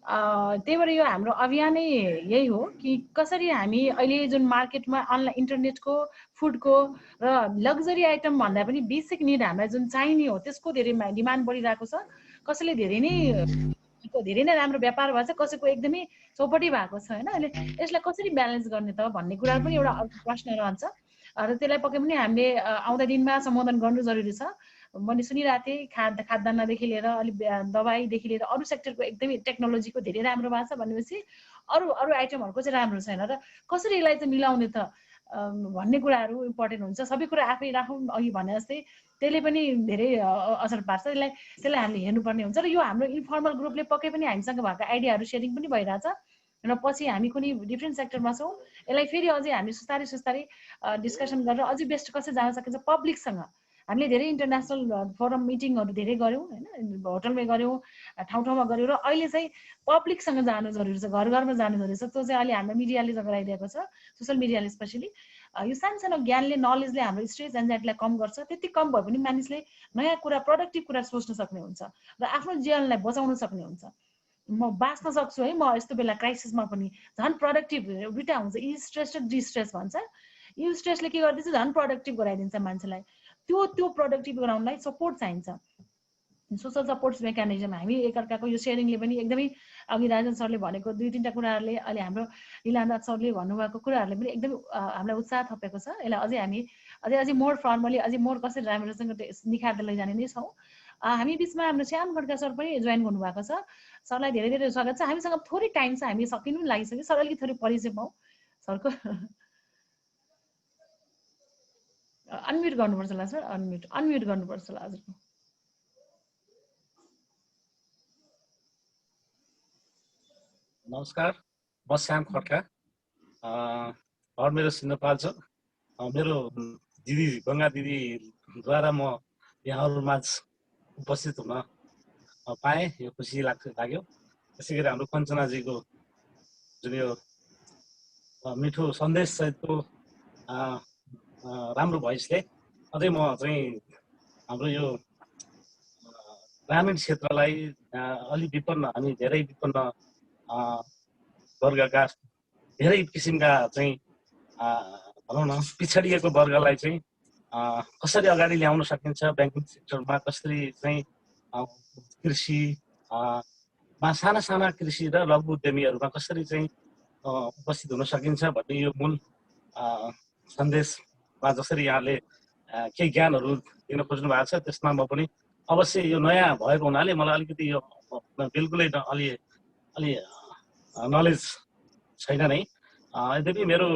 त्यही भएर यो हाम्रो अभियानै यही हो कि कसरी हामी अहिले जुन मार्केटमा अनलाइन इन्टरनेटको, फुडको र लग्जरी आइटम भन्दा पनि बेसिक निड हामीलाई जुन चाहिने हो त्यसको धेरै डिमान्ड बढिरहेको छ। कसैले धेरै नै राम्रो व्यापार भएको छ, कसैको एकदमै चौपटी भएको छ होइन। अहिले यसलाई कसरी ब्यालेन्स गर्ने त भन्ने कुरा पनि एउटा प्रश्न रहन्छ र त्यसलाई पक्कै पनि हामीले आउँदा दिनमा सम्बोधन गर्नु जरुरी छ। मैले सुनिरहेको थिएँ खाद्यान्नदेखि लिएर अलिक दबाईदेखि लिएर अरू सेक्टरको एकदमै टेक्नोलोजीको धेरै राम्रो भएको छ भनेपछि अरू आइटमहरूको चाहिँ राम्रो छैन र कसरी यसलाई चाहिँ मिलाउने त भन्ने कुराहरू इम्पोर्टेन्ट हुन्छ। सबै कुरा आफै राखौँ अघि भने जस्तै त्यसले पनि धेरै असर पार्छ। त्यसलाई हामीले हेर्नुपर्ने हुन्छ। र यो हाम्रो इन्फर्मल ग्रुपले पक्कै पनि हामीसँग भएको आइडियाहरू सेयरिङ पनि भइरहेछ र पछि हामी कुनै डिफ्रेन्ट सेक्टरमा छौँ यसलाई फेरि अझै हामी सुस्तारै सुस्तारै डिस्कसन गरेर अझै बेस्ट कसरी जान सकिन्छ पब्लिकसँग। हामीले धेरै इन्टरनेसनल फोरम मिटिङहरू धेरै गऱ्यौँ होइन, होटलमै गऱ्यौँ, ठाउँ ठाउँमा गऱ्यौँ र अहिले चाहिँ पब्लिकसँग जानु जरुरी छ, घर घरमा जानु जरुरी छ। त्यो चाहिँ अहिले हाम्रो मिडियाले गराइदिएको छ, सोसियल मिडियाले स्पेसली। यो सानो नलेजले हाम्रो स्ट्रेस एन्जाइटीलाई कम गर्छ। त्यति कम भयो भने मानिसले नयाँ कुरा प्रोडक्टिभ कुरा सोच्न सक्ने हुन्छ र आफ्नो जीवनलाई बचाउन सक्ने हुन्छ। म बाँच्न सक्छु है, म यस्तो बेला क्राइसिसमा पनि झन् प्रोडक्टिभ दुइटा हुन्छ, इ स्ट्रेस र डिस्ट्रेस भन्छ। यो स्ट्रेसले के गर्दैछ झन् प्रोडक्टिभ गराइदिन्छ मान्छेलाई। त्यो प्रोडक्टिभ गराउनलाई सपोर्ट चाहिन्छ, सोसल सपोर्ट्स मेकानिजम। हामी एकअर्काको यो सेयरिङले पनि एकदमै अघि राजन सरले भनेको 2-3टा कुराहरूले अहिले हाम्रो लीलानाथ सरले भन्नुभएको कुराहरूले पनि एकदमै हामीलाई उत्साह थपेको छ। यसलाई अझै हामी अझै मोर फर्मली अझै मोर कसरी राम्रोसँग निखार्दै लैजाने नै छौँ। हामी बिचमा हाम्रो श्याम खड्का सर पनि जोइन गर्नुभएको छ। सरलाई धेरै धेरै स्वागत छ। हामीसँग थोरै टाइम छ, हामी सकिनु पनि लागिसक्यो। सर अलिकति थोरै परिचय पाउँ सरको। अनम्युट गर्नुपर्छ होला सर, अनम्युट गर्नुपर्छ होला हजुरको। नमस्कार, म श्याम खड्का। मेरो सिन्धुपाल्चोक। मेरो दिदी गङ्गा दिदीद्वारा म यहाँहरूमाझ उपस्थित हुन पाएँ, यो खुसी लाग्यो। त्यसै गरी हाम्रो कञ्चनाजीको जुन यो मिठो सन्देश सहितको राम्रो भोइसले अझै म चाहिँ हाम्रो यो ग्रामीण क्षेत्रलाई अलि विपन्न, हामी धेरै विपन्न वर्गका धेरै किसिमका चाहिँ भनौँ न पिछडिएको वर्गलाई चाहिँ कसरी अगाडि ल्याउन सकिन्छ, ब्याङ्किङ सेक्टरमा कसरी चाहिँ कृषिमा साना कृषि र लघु उद्यमीहरूमा कसरी चाहिँ उपस्थित हुन सकिन्छ भन्ने यो मूल सन्देशमा जसरी यहाँले केही ज्ञानहरू दिन खोज्नु भएको छ, त्यसमा म पनि अवश्य यो नयाँ भएको हुनाले मलाई अलिकति यो बिल्कुलै अलि नलेज छैन नै। यद्यपि मेरो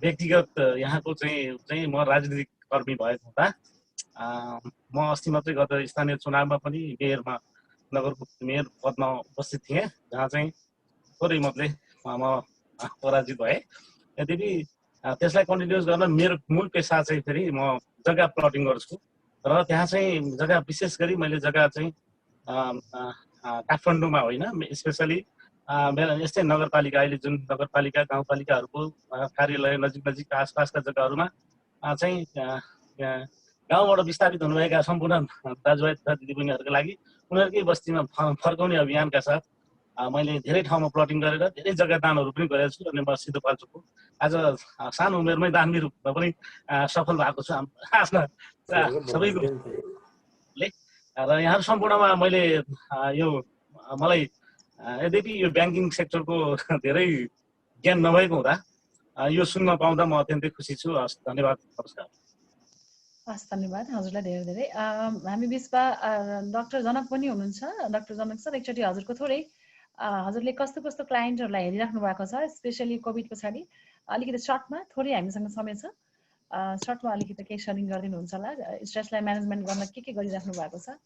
व्यक्तिगत यहाँको चाहिँ म राजनीतिक कर्मी भएको हुँदा म अस्ति मात्रै गत स्थानीय चुनावमा पनि नगरको मेयर पदमा उपस्थित थिएँ, जहाँ चाहिँ थोरै मतले म पराजित भएँ। यद्यपि त्यसलाई कन्टिन्युस गर्न मेरो मूल पेसा चाहिँ फेरि म जग्गा प्लटिङ गर्छु र त्यहाँ चाहिँ जग्गा विशेष गरी मैले जग्गा चाहिँ काठमाडौँमा होइन, स्पेसली यस्तै नगरपालिका, अहिले जुन नगरपालिका गाउँपालिकाहरूको कार्यालय नजिक आसपासका जग्गाहरूमा चाहिँ गाउँबाट विस्थापित हुनुभएका सम्पूर्ण दाजुभाइ तथा दिदीबहिनीहरूको लागि उनीहरूकै बस्तीमा फर्काउने अभियानका साथ मैले धेरै ठाउँमा प्लटिङ गरेर धेरै जग्गा दानहरू पनि गरेको छु। अनि म सिन्धुपाल्चोकको आज सानो उमेरमै दानवी रूपमा पनि सफल भएको छु आफ्ना सबैकोले। र यहाँहरू सम्पूर्णमा मैले यो मलाई यद्यपि यो ब्याङ्किङ सेक्टरको धेरै ज्ञान नभएको हुँदा यो सुन्न पाउँदा म अत्यन्तै खुसी छु। हस्, धन्यवाद, नमस्कार। हस्, धन्यवाद हजुरलाई धेरै धेरै। हामी बिचमा डाक्टर जनक पनि हुनुहुन्छ। डाक्टर जनक सर, एकचोटि हजुरको थोरै हजुरले कस्तो कस्तो क्लाइन्टहरूलाई हेरिराख्नु भएको छ, स्पेसली कोभिड पछाडि अलिकति सर्टमा, थोरै हामीसँग समय छ, सर्टमा अलिकति केही सेयरिङ गरिदिनुहुन्छ होला, स्ट्रेसलाई म्यानेजमेन्ट गर्न के गरिराख्नु भएको छ।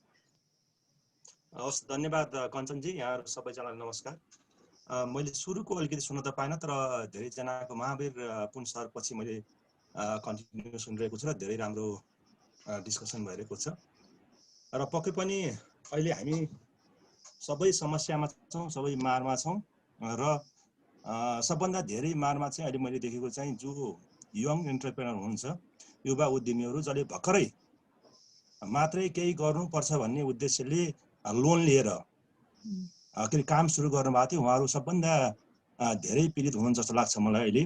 हस्, धन्यवाद कञ्चनजी। यहाँहरू सबैजनालाई नमस्कार। मैले सुरुको अलिकति सुन्न त पाइनँ, तर धेरैजनाको महावीर पुन सर पछि मैले कन्टिन्यू सुनिरहेको छु र धेरै राम्रो डिस्कसन भइरहेको छ। र पक्कै पनि अहिले हामी सबै समस्यामा छौँ, सबै मारमा छौँ र सबभन्दा धेरै मारमा चाहिँ अहिले मैले देखेको चाहिँ जो यङ एन्टरप्रेनर हुनुहुन्छ, युवा उद्यमीहरू, जसले भर्खरै मात्रै केही गर्नुपर्छ भन्ने उद्देश्यले लोन लिएर के काम सुरु गर्नुभएको थियो, उहाँहरू सबभन्दा धेरै पीडित हुनुहुन्छ जस्तो लाग्छ मलाई अहिले।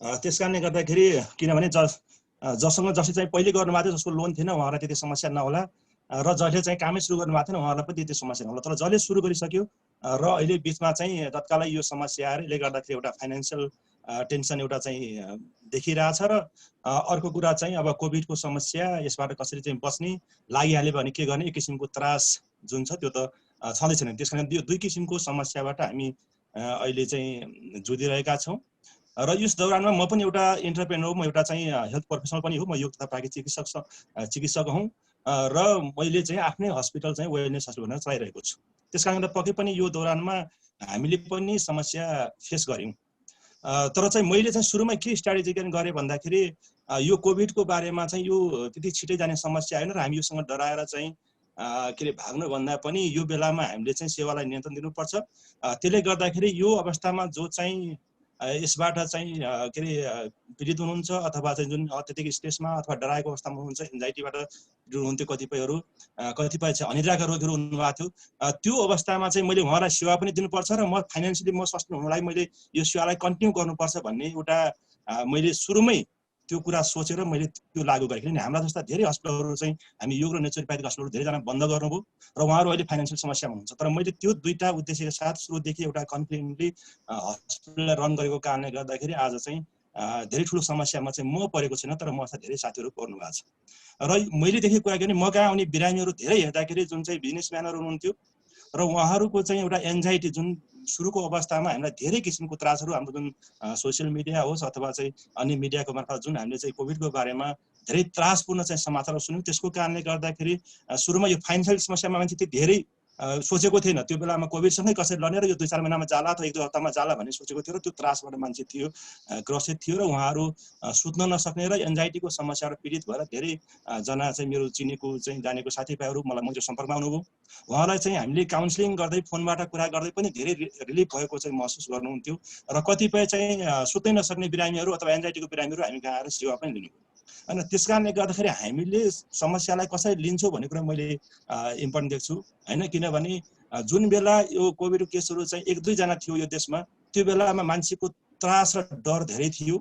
त्यस कारणले गर्दाखेरि, किनभने जससँग जसले चाहिँ पहिले गर्नुभएको थियो, जसको लोन थिएन, उहाँलाई त्यति समस्या नहोला, र जसले चाहिँ कामै सुरु गर्नुभएको थिएन उहाँलाई पनि त्यति समस्या नहोला। तर जसले सुरु गरिसक्यो र अहिले बिचमा चाहिँ तत्कालै यो समस्या आएर यसले गर्दाखेरि एउटा फाइनेन्सियल टेन्सन एउटा चाहिँ देखिरहेछ। र अर्को कुरा चाहिँ अब कोभिडको समस्या, यसबाट कसरी चाहिँ बच्ने, लागिहाल्यो भने के गर्ने, एक किसिमको त्रास जुन छ त्यो त छँदै छैन। त्यस कारण यो दुई किसिमको समस्याबाट हामी अहिले चाहिँ जोडिरहेका छौँ र यस दौरानमा म पनि एउटा एन्टरप्रेनर, म एउटा चाहिँ हेल्थ प्रोफेसनल पनि हो, म योगता प्राकृतिक चिकित्सक हुँ र मैले चाहिँ आफ्नै हस्पिटल चाहिँ वेलनेस हस्पिटल भनेर चलाइरहेको छु। त्यसकारणले पक्कै पनि यो दौरानमा हामीले पनि समस्या फेस गऱ्यौँ। तर चाहिँ मैले चाहिँ सुरुमै के स्ट्राटेजी गरेँ भन्दाखेरि यो कोभिडको बारेमा चाहिँ यो त्यति छिटै जाने समस्या होइन र हामी योसँग डराएर चाहिँ के अरे भाग्नुभन्दा पनि यो बेलामा हामीले चाहिँ सेवालाई नियन्त्रण दिनुपर्छ। त्यसले गर्दाखेरि यो अवस्थामा जो चाहिँ यसबाट चाहिँ के अरे पीडित हुनुहुन्छ अथवा चाहिँ जुन अत्यधिक स्ट्रेसमा अथवा डराएको अवस्थामा हुनुहुन्छ, एन्जाइटीबाट हुनुहुन्थ्यो कतिपयहरू, कतिपय चाहिँ अनिद्राका रोगीहरू हुनुभएको थियो, त्यो अवस्थामा चाहिँ मैले उहाँलाई सेवा पनि दिनुपर्छ र म फाइनेन्सियली म सस्टेन हुनुलाई मैले यो सेवालाई कन्टिन्यू गर्नुपर्छ भन्ने एउटा मैले सुरुमै त्यो कुरा सोचेर मैले त्यो लागू गरेँ। किनभने हाम्रा जस्ता धेरै हस्पिटलहरू चाहिँ हामी योग र नेचुरोप्याथिक हस्पिटलहरू धेरैजना बन्द गर्नुभयो र उहाँहरू अहिले फाइनेन्सियल समस्यामा हुनुहुन्छ। तर मैले त्यो दुईटा उद्देश्यका साथ सुरुदेखि एउटा कन्फिडेन्टली हस्पिटललाई रन गरेको कारणले गर्दाखेरि आज चाहिँ धेरै ठुलो समस्यामा चाहिँ म परेको छैन, तर म धेरै साथीहरू पर्नु भएको छ। र मैले देखेको कुरा के भने म कहाँ आउने बिरामीहरू धेरै हेर्दाखेरि जुन चाहिँ बिजनेसम्यानहरू हुनुहुन्थ्यो र उहाँहरूको चाहिँ एउटा एन्जाइटी जुन सुरुको अवस्थामा हामीलाई धेरै किसिमको त्रासहरू हाम्रो जुन सोसियल मिडिया होस् अथवा चाहिँ अन्य मिडियाको मार्फत जुन हामीले चाहिँ कोभिडको बारेमा धेरै त्रासपूर्ण चाहिँ समाचारहरू सुन्यौँ, त्यसको कारणले गर्दाखेरि सुरुमा यो फाइनेन्सियल समस्यामा मान्छे त्यति धेरै सोचेको थिएन। त्यो बेलामा कोभिडसँगै कसरी लड्ने र यो 2-4 महिनामा जाला अथवा 1-2 हप्तामा जाला भन्ने सोचेको थियो र त्यो त्रासबाट मान्छे थियो ग्रसित थियो र उहाँहरू सुत्न नसक्ने र एन्जाइटीको समस्याबाट पीडित भएर धेरै जना चाहिँ मेरो चिनेको चाहिँ जानेको साथीभाइहरू मलाई मसँग सम्पर्कमा आउनुभयो। उहाँलाई चाहिँ हामीले काउन्सिलिङ गर्दै फोनबाट कुरा गर्दै पनि धेरै रिलिफ भएको चाहिँ महसुस गर्नुहुन्थ्यो र कतिपय चाहिँ सुत्नै नसक्ने बिरामीहरू अथवा एन्जाइटीको बिरामीहरू हामी कहाँ आएर सेवा पनि लिनुभयो। होइन, त्यस कारणले गर्दाखेरि हामीले समस्यालाई कसरी लिन्छौँ भन्ने कुरा मैले इम्पोर्टेन्ट देख्छु। होइन, किनभने जुन बेला यो कोभिड केसहरू चाहिँ 1-2 जना थियो यो देशमा, त्यो बेलामा मान्छेको त्रास र डर धेरै थियो।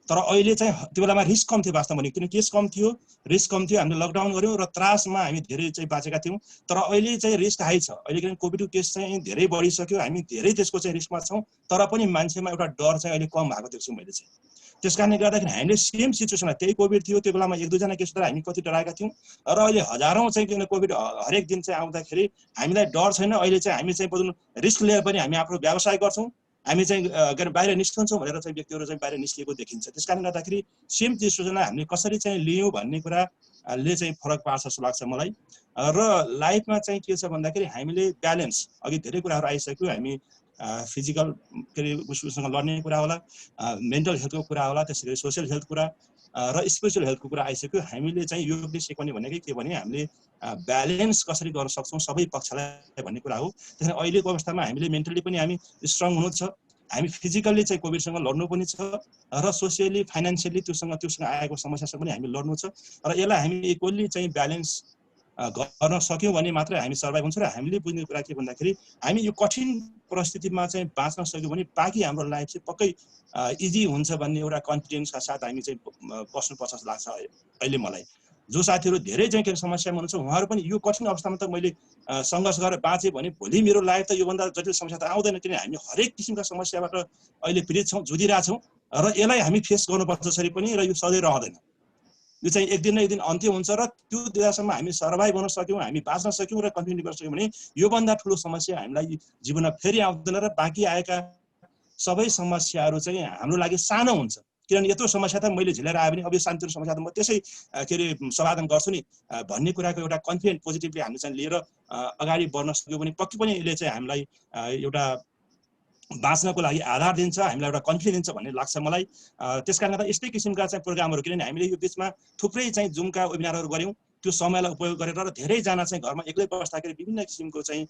तर अहिले चाहिँ त्यो बेलामा रिस्क कम थियो वास्तवमा भने, किन केस कम थियो, रिस्क कम थियो, हामीले लकडाउन गऱ्यौँ र त्रासमा हामी धेरै चाहिँ बाँचेका थियौँ। तर अहिले चाहिँ रिस्क हाई छ, अहिले किन कोभिडको केस चाहिँ धेरै बढिसक्यो, हामी धेरै त्यसको चाहिँ रिस्कमा छौँ, तर पनि मान्छेमा एउटा डर चाहिँ अहिले कम भएको देख्छु मैले चाहिँ। त्यस कारणले गर्दाखेरि हामीले सेम सिचुएसनमा त्यही कोभिड थियो, त्यो बेलामा 1-2 जना केस हुँदा हामी कति डराएका थियौँ र अहिले हजारौँ चाहिँ किन कोभिड हरेक दिन चाहिँ आउँदाखेरि हामीलाई डर छैन। अहिले चाहिँ हामी चाहिँ बरु रिस्क लिएर पनि हामी आफ्नो व्यवसाय गर्छौँ, हामी चाहिँ बाहिर निस्कन्छौँ भनेर चाहिँ व्यक्तिहरू चाहिँ बाहिर निस्किएको देखिन्छ। त्यस कारणले गर्दाखेरि सेम सिचुएसनलाई हामीले कसरी चाहिँ लियौँ भन्ने कुराले चाहिँ फरक पार्छ जस्तो लाग्छ मलाई। र लाइफमा चाहिँ के छ भन्दाखेरि हामीले ब्यालेन्स, अघि धेरै कुराहरू आइसक्यो, हामी फिजिकल के अरे उससँग लड्ने कुरा होला, मेन्टल हेल्थको कुरा होला, त्यसै गरी सोसियल हेल्थ कुरा र स्पिरिचुअल हेल्थको कुरा आइसक्यो। हामीले चाहिँ योगले सिकाउने भनेकै के भने हामीले ब्यालेन्स कसरी गर्न सक्छौँ सबै पक्षलाई भन्ने कुरा हो। त्यसैले अहिलेको अवस्थामा हामीले मेन्टली पनि हामी स्ट्रङ हुनु छ, हामी फिजिकल्ली चाहिँ कोभिडसँग लड्नु पनि छ र सोसियली फाइनेन्सियली त्योसँग आएको समस्यासँग पनि हामी लड्नु छ र यसलाई हामी इक्वल्ली चाहिँ ब्यालेन्स गर्न सक्यौँ भने मात्रै हामी सर्भाइभ हुन्छ। र हामीले बुझ्ने कुरा के भन्दाखेरि हामी यो कठिन परिस्थितिमा चाहिँ बाँच्न सक्यौँ भने बाँकी हाम्रो लाइफ चाहिँ पक्कै इजी हुन्छ भन्ने एउटा कन्फिडेन्सका साथ हामी चाहिँ बस्नुपर्छ जस्तो लाग्छ अहिले मलाई। जो साथीहरू धेरै चाहिँ के समस्यामा हुनुहुन्छ उहाँहरू पनि यो कठिन अवस्थामा त मैले सङ्घर्ष गरेर बाँचेँ भने भोलि मेरो लाइफ त योभन्दा जटिल समस्या त आउँदैन, किनभने हामी हरेक किसिमका समस्याबाट अहिले पीडित छौँ, जुझिरहेछौँ र यसलाई हामी फेस गर्नुपर्छ जसरी पनि, र यो सधैँ रहँदैन, यो चाहिँ एक दिन न एक दिन अन्त्य हुन्छ र त्यो दिनसम्म हामी सर्भाइभ गर्न सक्यौँ, हामी बाँच्न सक्यौँ र कन्टिन्यू गर्न सक्यौँ भने योभन्दा ठुलो समस्या हामीलाई जीवनमा फेरि आउँदैन र बाँकी आएका सबै समस्याहरू चाहिँ हाम्रो लागि सानो हुन्छ। किनभने यत्रो समस्या त मैले झेलेर आयो भने अब यो शान्तिको समस्या त म त्यसै के अरे समाधान गर्छु नि भन्ने कुराको एउटा कन्फिडेन्ट पोजिटिभली हामी चाहिँ लिएर अगाडि बढ्न सक्यौँ भने पक्कै पनि यसले चाहिँ हामीलाई एउटा बाँच्नको लागि आधार दिन्छ, हामीलाई एउटा कन्फिडेन्स दिन्छ भन्ने लाग्छ मलाई। त्यसकारणले गर्दा यस्तै किसिमका चाहिँ प्रोग्रामहरू, किनभने हामीले यो बिचमा थुप्रै चाहिँ जुमका वेबिनारहरू गऱ्यौँ, त्यो समयलाई उपयोग गरेर र धेरैजना चाहिँ घरमा एक्लै बस्दाखेरि विभिन्न किसिमको चाहिँ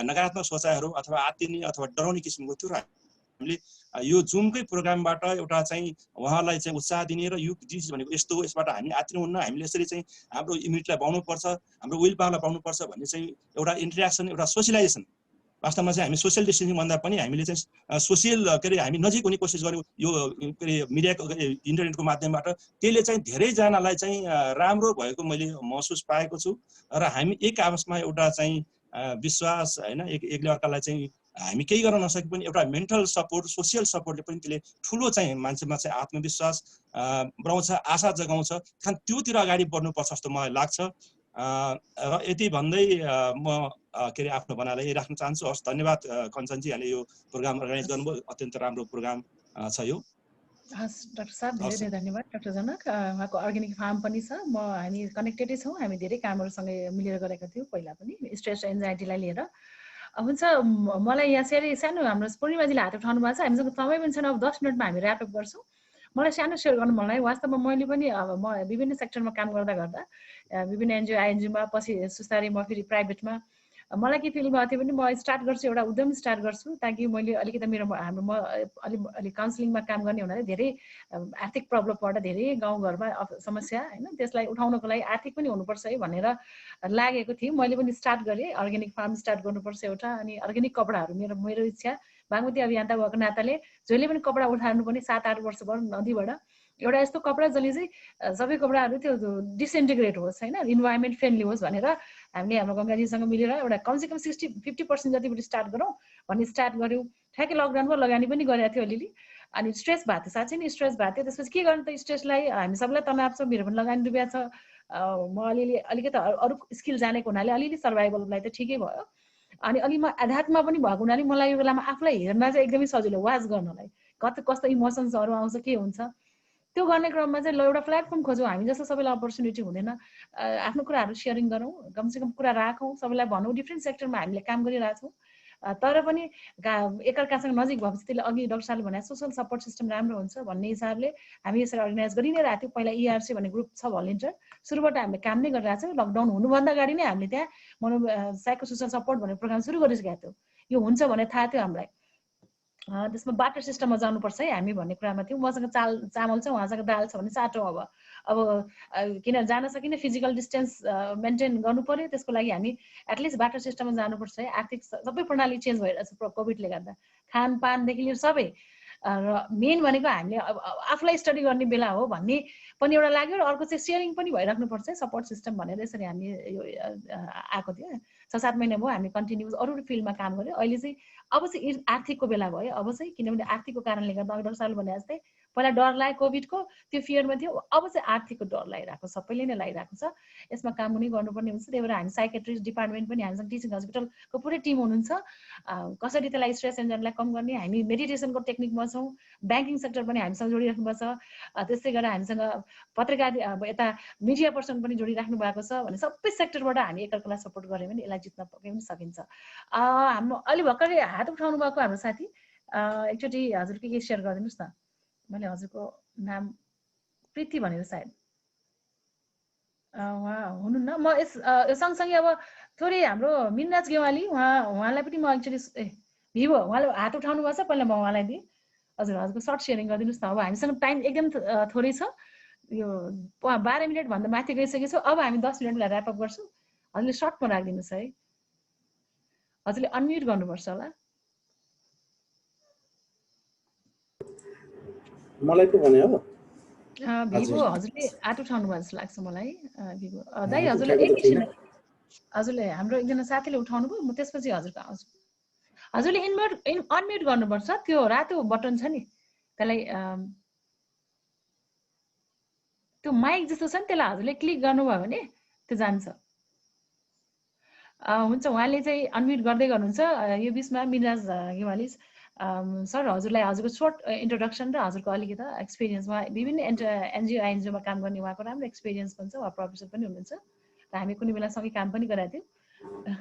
नकारात्मक सोचाइहरू अथवा आत्तिने अथवा डराउने किसिमको थियो र हामीले यो जुमकै प्रोग्रामबाट एउटा चाहिँ उहाँलाई चाहिँ उत्साह दिने र यो चिज भनेको यस्तो हो, यसबाट हामी आत्तिनुहुन्न, हामीले यसरी चाहिँ हाम्रो इम्युनिटीलाई बढाउनुपर्छ, हाम्रो विल पावरलाई बढाउनुपर्छ भन्ने चाहिँ एउटा इन्टरेक्सन, एउटा सोसियलाइजेसन। वास्तवमा चाहिँ हामी सोसियल डिस्टेन्सिङ भन्दा पनि हामीले चाहिँ सोसियल के अरे हामी नजिक हुने कोसिस गर्यौँ यो के अरे मिडियाको इन्टरनेटको माध्यमबाट। त्यसले चाहिँ धेरैजनालाई चाहिँ राम्रो भएको मैले महसुस पाएको छु र हामी एक आपसमा एउटा चाहिँ विश्वास होइन एकले अर्कालाई चाहिँ हामी केही गर्न नसके पनि एउटा मेन्टल सपोर्ट, सोसियल सपोर्टले पनि त्यसले ठुलो चाहिँ मान्छेमा चाहिँ आत्मविश्वास बढाउँछ, आशा जगाउँछ। त्योतिर अगाडि बढ्नुपर्छ जस्तो मलाई लाग्छ यति भन्दै म के अरे आफ्नो भनाइलाई यही राख्न चाहन्छु। हस्, धन्यवाद कञ्चनजी, यहाँले यो प्रोग्राम अर्गनाइज गर्नुभयो, अत्यन्त राम्रो प्रोग्राम छ यो। हस् डाक्टर साहब, धेरै धेरै धन्यवाद डाक्टर जनक। उहाँको अर्ग्यानिक फार्म पनि छ, हामी कनेक्टेडै छौँ, हामी धेरै कामहरूसँगै मिलेर गरेका थियौँ पहिला पनि, स्ट्रेस एन्जाइटीलाई लिएर। हुन्छ, मलाई यहाँ सानो हाम्रो पूर्णिमाजीले हात उठाउनु भएको छ, हामीसँग समय पनि छैन, अब 10 मिनटमा हामी ऱ्यापअप गर्छौँ। मलाई सानो सेयर गर्नु मलाई, वास्तवमा मैले पनि अब म विभिन्न सेक्टरमा काम गर्दा गर्दा विभिन्न एनजिओ आइएनजिओमा, पछि सुस्तारै म फेरि प्राइभेटमा, मलाई के फिल भएको थियो भने म स्टार्ट गर्छु, एउटा उद्यम स्टार्ट गर्छु, ताकि मैले अलिकति मेरो हाम्रो म अलि काउन्सिलिङमा काम गर्ने हुनाले धेरै आर्थिक प्रब्लमबाट धेरै गाउँघरमा समस्या होइन, त्यसलाई उठाउनको लागि आर्थिक पनि हुनुपर्छ है भनेर लागेको थियो। मैले पनि स्टार्ट गरेँ, अर्ग्यानिक फार्म स्टार्ट गर्नुपर्छ एउटा, अनि अर्ग्यानिक कपडाहरू मेरो इच्छा, बागमती अभियन्ता भएको नाताले जहिले पनि कपडा उठाउनु पनि 7-8 वर्ष भयो नदीबाट, एउटा यस्तो कपडा जसले चाहिँ सबै कपडाहरू त्यो डिसइन्टिग्रेट होस् होइन, इन्भाइरोमेन्ट फ्रेन्डली होस् भनेर हामीले हाम्रो गङ्गाजीसँग मिलेर एउटा कमसेकम 60-50% जतिबाट स्टार्ट गरौँ भन्ने स्टार्ट गऱ्यौँ। ठ्याक्कै लकडाउनमा लगानी पनि गरेको थियो अलिअलि, अनि स्ट्रेस भएको थियो, साँच्चै नै स्ट्रेस भएको थियो। त्यसपछि के गर्नु त, स्ट्रेसलाई हामी सबैलाई तनाव छ, मेरो पनि लगानी डुबिया छ, म अलिकति अरू स्किल जानेको हुनाले अलिअलि सर्भाइभललाई त ठिकै भयो। अनि अलि म आध्यात्ममा पनि भएको हुनाले मलाई यो बेलामा आफूलाई हेर्न चाहिँ एकदमै सजिलो, वाच गर्नलाई कस्तो इमोसन्सहरू आउँछ, के हुन्छ, त्यो गर्ने क्रममा चाहिँ ल एउटा प्लेटफर्म खोजौँ, हामी जस्तो सबैलाई अपर्च्युनिटी हुँदैन, आफ्नो कुराहरू सेयरिङ गरौँ, कमसेकम कुरा राखौँ, सबैलाई भनौँ। डिफ्रेन्ट सेक्टरमा हामीले काम गरिरहेछौँ, तर पनि एकअर्कासँग नजिक भएपछि त्यसले अघि डाक्टर साहबले भने सोसल सपोर्ट सिस्टम राम्रो हुन्छ भन्ने हिसाबले हामी यसरी अर्गनाइज गरि नै रहेको थियौँ। पहिला ERC भन्ने ग्रुप छ भलिन्टियर, सुरुबाट हामीले काम नै गरिरहेको छौँ। लकडाउन हुनुभन्दा अगाडि नै हामीले त्यहाँ साइको सोसल सपोर्ट भन्ने प्रोग्राम सुरु गरिसकेका थियौँ। यो हुन्छ भन्ने थाहा थियो हामीलाई, त्यसमा बाटर सिस्टममा जानुपर्छ है हामी भन्ने कुरामा थियौँ। मसँग चामल छ, उहाँसँग दाल छ भने साटौँ। अब किन जान सकिने, फिजिकल डिस्टेन्स मेन्टेन गर्नु पर्यो, त्यसको लागि हामी एटलिस्ट बाटर सिस्टममा जानुपर्छ है। आर्थिक सबै प्रणाली चेन्ज भइरहेछ कोभिडले गर्दा, खानपानदेखि लिएर सबै, र मेन भनेको हामीले अब आफूलाई स्टडी गर्ने बेला हो भन्ने पनि एउटा लाग्यो, र अर्को चाहिँ सेयरिङ पनि भइराख्नुपर्छ है सपोर्ट सिस्टम भनेर यसरी हामी यो आएको थियो। 6-7 महिना भयो हामी कन्टिन्युस अरू फिल्डमा काम गऱ्यौँ। अहिले चाहिँ अब चाहिँ आर्थिकको बेला भयो, अब चाहिँ किनभने आर्थिकको कारणले गर्दा डाक्टर साहबले भने जस्तै पहिला डर लाग्यो कोभिडको, त्यो फियरमा थियो, अब चाहिँ आर्थिकको डर लागिरहेको, सबैले नै लागिरहेको छ। यसमा काम पनि गर्नुपर्ने हुन्छ। त्यही भएर हामी साइकेट्रिस्ट डिपार्टमेन्ट पनि, हामीसँग टिचिङ हस्पिटलको पुरै टिम हुनुहुन्छ, कसरी त्यसलाई स्ट्रेस एन्जाइटीलाई कम गर्ने, हामी मेडिटेसनको टेक्निकमा छौँ, ब्याङ्किङ सेक्टर पनि हामीसँग जोडिराख्नु भएको छ, त्यस्तै गरेर हामीसँग पत्रकार अब यता मिडिया पर्सन पनि जोडिराख्नु भएको छ भने सबै सेक्टरबाट हामी एकअर्कालाई सपोर्ट गऱ्यौँ भने यसलाई जित्न पनि सकिन्छ। हाम्रो अलि भर्खरै हात उठाउनु भएको हाम्रो साथी, एकचोटि हजुर के सेयर गरिदिनुहोस् न, मैले हजुरको नाम प्रीति भनेर सायद उहाँ हुनुहुन्न। म यस सँगसँगै अब थोरै हाम्रो मिनराज गेवाली, उहाँलाई पनि म एक्चुअली भिभो उहाँले हात उठाउनु भएको छ, पहिला म उहाँलाई दिएँ। हजुर, हजुरको सर्ट सेयरिङ गरिदिनुहोस् न। अब हामीसँग टाइम एकदम थोरै छ, यो 12 मिनटभन्दा माथि गइसकेको छ। अब हामी 10 मिनटलाई ऱ्यापअप गर्छौँ, हजुरले सर्टमा राखिदिनुहोस् है। हजुरले अनम्युट गर्नुपर्छ होला। मलाई पो भने हो भिभो हजुरले हात उठाउनु भएको जस्तो लाग्छ मलाई। भिभो दाइ हजुरलाई एकैछिन, हजुरले हाम्रो एकजना साथीले उठाउनु भयो, म त्यसपछि हजुरको आउँछु। हजुरले अनम्युट गर्नुपर्छ, त्यो रातो बटन छ नि त्यसलाई, त्यो माइक जस्तो छ नि, त्यसलाई हजुरले क्लिक गर्नुभयो भने त्यो जान्छ। हुन्छ, उहाँले चाहिँ अनम्युट गर्दै गर्नुहुन्छ। यो बिचमा मिनराज गेवाली सर, हजुरलाई हजुरको सर्ट इन्ट्रोडक्सन र हजुरको अलिकति एक्सपिरियन्समा विभिन्न एनजिओ आइएनजिओमा काम गर्ने उहाँको राम्रो एक्सपिरियन्स पनि छ, उहाँ प्रोफेसर पनि हुनुहुन्छ, र हामी कुनै बेला सँगै काम पनि गरेका थियौँ।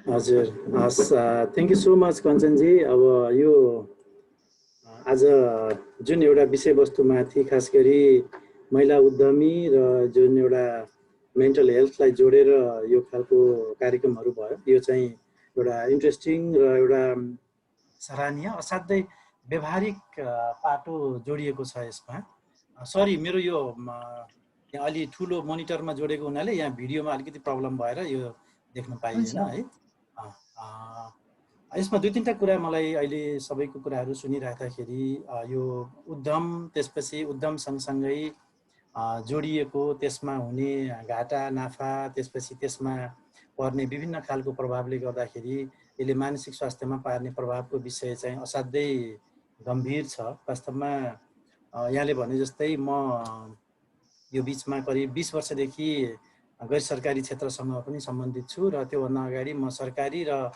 हजुर, हस्, थ्याङ्क यू सो मच कञ्चनजी। अब यो आज जुन एउटा विषयवस्तुमाथि खास गरी महिला उद्यमी र जुन एउटा मेन्टल हेल्थलाई जोडेर यो खालको कार्यक्रमहरू भयो, यो चाहिँ एउटा इन्ट्रेस्टिङ र एउटा सराहनीय, असाध्यै व्यवहारिक पाटो जोडिएको छ यसमा। सरी, मेरो यो यहाँ अलि ठुलो मोनिटरमा जोडेको हुनाले यहाँ भिडियोमा अलिकति प्रब्लम भएर यो देख्न पाइएन है। यसमा 2-3टा कुरा मलाई अहिले सबैको कुराहरू सुनिराख्दाखेरि यो उद्यम, त्यसपछि उद्यम सँगसँगै जोडिएको त्यसमा हुने घाटा नाफा, त्यसपछि त्यसमा पर्ने विभिन्न खालको प्रभावले गर्दाखेरि यसले मानसिक स्वास्थ्यमा पार्ने प्रभावको विषय चाहिँ असाध्यै गम्भीर छ। वास्तवमा यहाँले भने जस्तै म यो बिचमा करिब 20 वर्षदेखि गैर सरकारी क्षेत्रसँग पनि सम्बन्धित छु र त्योभन्दा अगाडि म सरकारी र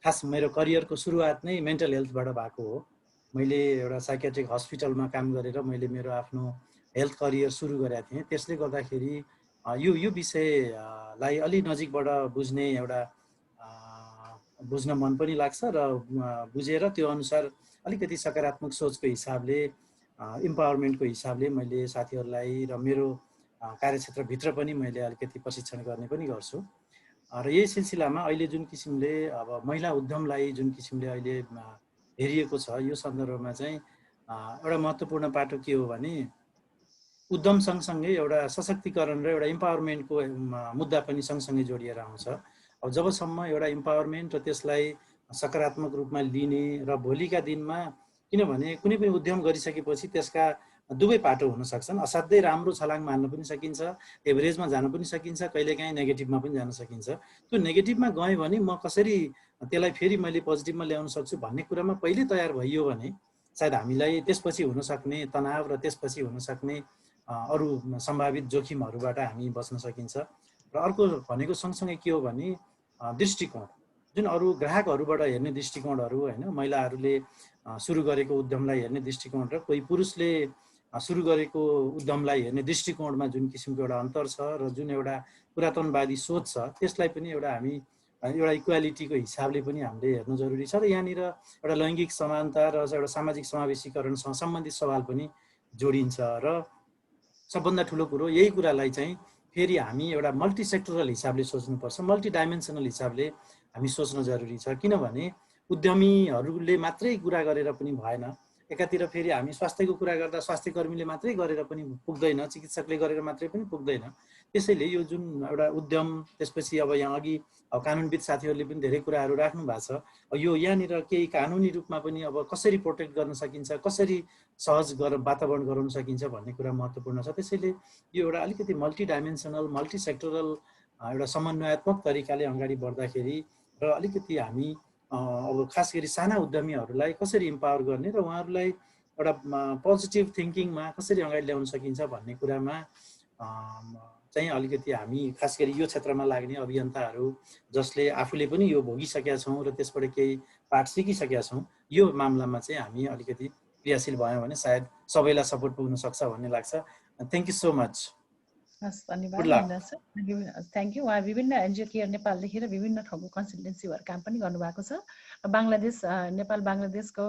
खास मेरो करियरको सुरुवात नै मेन्टल हेल्थबाट भएको हो। मैले एउटा साइकियाट्रिक हस्पिटलमा काम गरेर मैले मेरो आफ्नो हेल्थ करियर सुरु गरेका थिएँ। त्यसले गर्दाखेरि यो विषयलाई अलि नजिकबाट बुझ्ने एउटा बुझ्न मन पनि लाग्छ र बुझेर त्यो अनुसार अलिकति सकारात्मक सोचको हिसाबले इम्पावरमेन्टको हिसाबले मैले साथीहरूलाई र मेरो कार्यक्षेत्रभित्र पनि मैले अलिकति प्रशिक्षण गर्ने पनि गर्छु। र यही सिलसिलामा अहिले जुन किसिमले अब महिला उद्यमलाई जुन किसिमले अहिले हेरिएको छ यो सन्दर्भमा चाहिँ एउटा महत्त्वपूर्ण पाटो के हो भने उद्यम सँगसँगै एउटा सशक्तिकरण र एउटा इम्पावरमेन्टको मुद्दा पनि सँगसँगै जोडिएर आउँछ। अब जबसम्म एउटा इम्पावरमेन्ट र त्यसलाई सकारात्मक रूपमा लिने र भोलिका दिनमा किनभने कुनै पनि उद्यम गरिसकेपछि त्यसका दुवै पाटो हुन सक्छन्। असाध्यै राम्रो छलाङ मार्न पनि सकिन्छ, एभरेजमा जान पनि सकिन्छ, कहिलेकाहीँ नेगेटिभमा पनि जान सकिन्छ। त्यो नेगेटिभमा गएँ भने म कसरी त्यसलाई फेरि मैले पोजिटिभमा ल्याउन सक्छु भन्ने कुरामा पहिले तयार भइयो भने सायद हामीलाई त्यसपछि हुन सक्ने तनाव र त्यसपछि हुन सक्ने अरू सम्भावित जोखिमहरूबाट हामी बच्न सकिन्छ। र अर्को भनेको सँगसँगै के हो भने दृष्टिकोण, जुन अरू ग्राहकहरूबाट हेर्ने दृष्टिकोणहरू होइन, महिलाहरूले सुरु गरेको उद्यमलाई हेर्ने दृष्टिकोण र कोही पुरुषले सुरु गरेको उद्यमलाई हेर्ने दृष्टिकोणमा जुन किसिमको एउटा अन्तर छ र जुन एउटा पुरातनवादी सोच छ त्यसलाई पनि हामी एउटा इक्वालिटीको हिसाबले पनि हामीले हेर्नु जरुरी छ। र यहाँनिर एउटा लैङ्गिक समानता र एउटा सामाजिक समावेशीकरणसँग सम्बन्धित सवाल पनि जोडिन्छ। र सबभन्दा ठुलो कुरो यही कुरालाई चाहिँ फेरि हामी एउटा मल्टी सेक्टरल हिसाबले सोच्नुपर्छ, मल्टी डाइमेन्सनल हिसाबले हामी सोच्न जरुरी छ। किनभने उद्यमीहरूले मात्रै कुरा गरेर पनि भएन। एकातिर फेरि हामी स्वास्थ्यको कुरा गर्दा स्वास्थ्य कर्मीले मात्रै गरेर पनि पुग्दैन, चिकित्सकले गरेर मात्रै पनि पुग्दैन। त्यसैले यो जुन एउटा उद्यम, त्यसपछि अब यहाँ अघि कानुनविद साथीहरूले पनि धेरै कुराहरू राख्नु भएको छ। यो यहाँनिर केही कानुनी रूपमा पनि अब कसरी प्रोटेक्ट गर्न सकिन्छ, कसरी सहज वातावरण गराउन सकिन्छ भन्ने कुरा महत्त्वपूर्ण छ। त्यसैले यो एउटा अलिकति मल्टी डाइमेन्सनल मल्टी सेक्टरल एउटा समन्वयात्मक तरिकाले अगाडि बढ्दाखेरि र अलिकति हामी अब खास गरी साना उद्यमीहरूलाई कसरी इम्पावर गर्ने र उहाँहरूलाई एउटा पोजिटिभ थिङ्किङमा कसरी अगाडि ल्याउन सकिन्छ भन्ने कुरामा चाहिँ अलिकति हामी खास गरी यो क्षेत्रमा लाग्ने अभियन्ताहरू जसले आफूले पनि यो भोगिसकेका छौँ र त्यसबाट केही पाठ सिकिसकेका छौँ, यो मामलामा चाहिँ हामी अलिकति क्रियाशील भयौँ भने सायद सबैलाई सपोर्ट पुग्न सक्छ भन्ने लाग्छ। Thank you so much. हस्, धन्यवाद सर। Thank you. उहाँ विभिन्न एनजिओ केयर नेपालदेखि र विभिन्न ठाउँको कन्सल्टेन्सीहरू काम पनि गर्नुभएको छ। बङ्गलादेश, नेपाल बङ्गलादेशको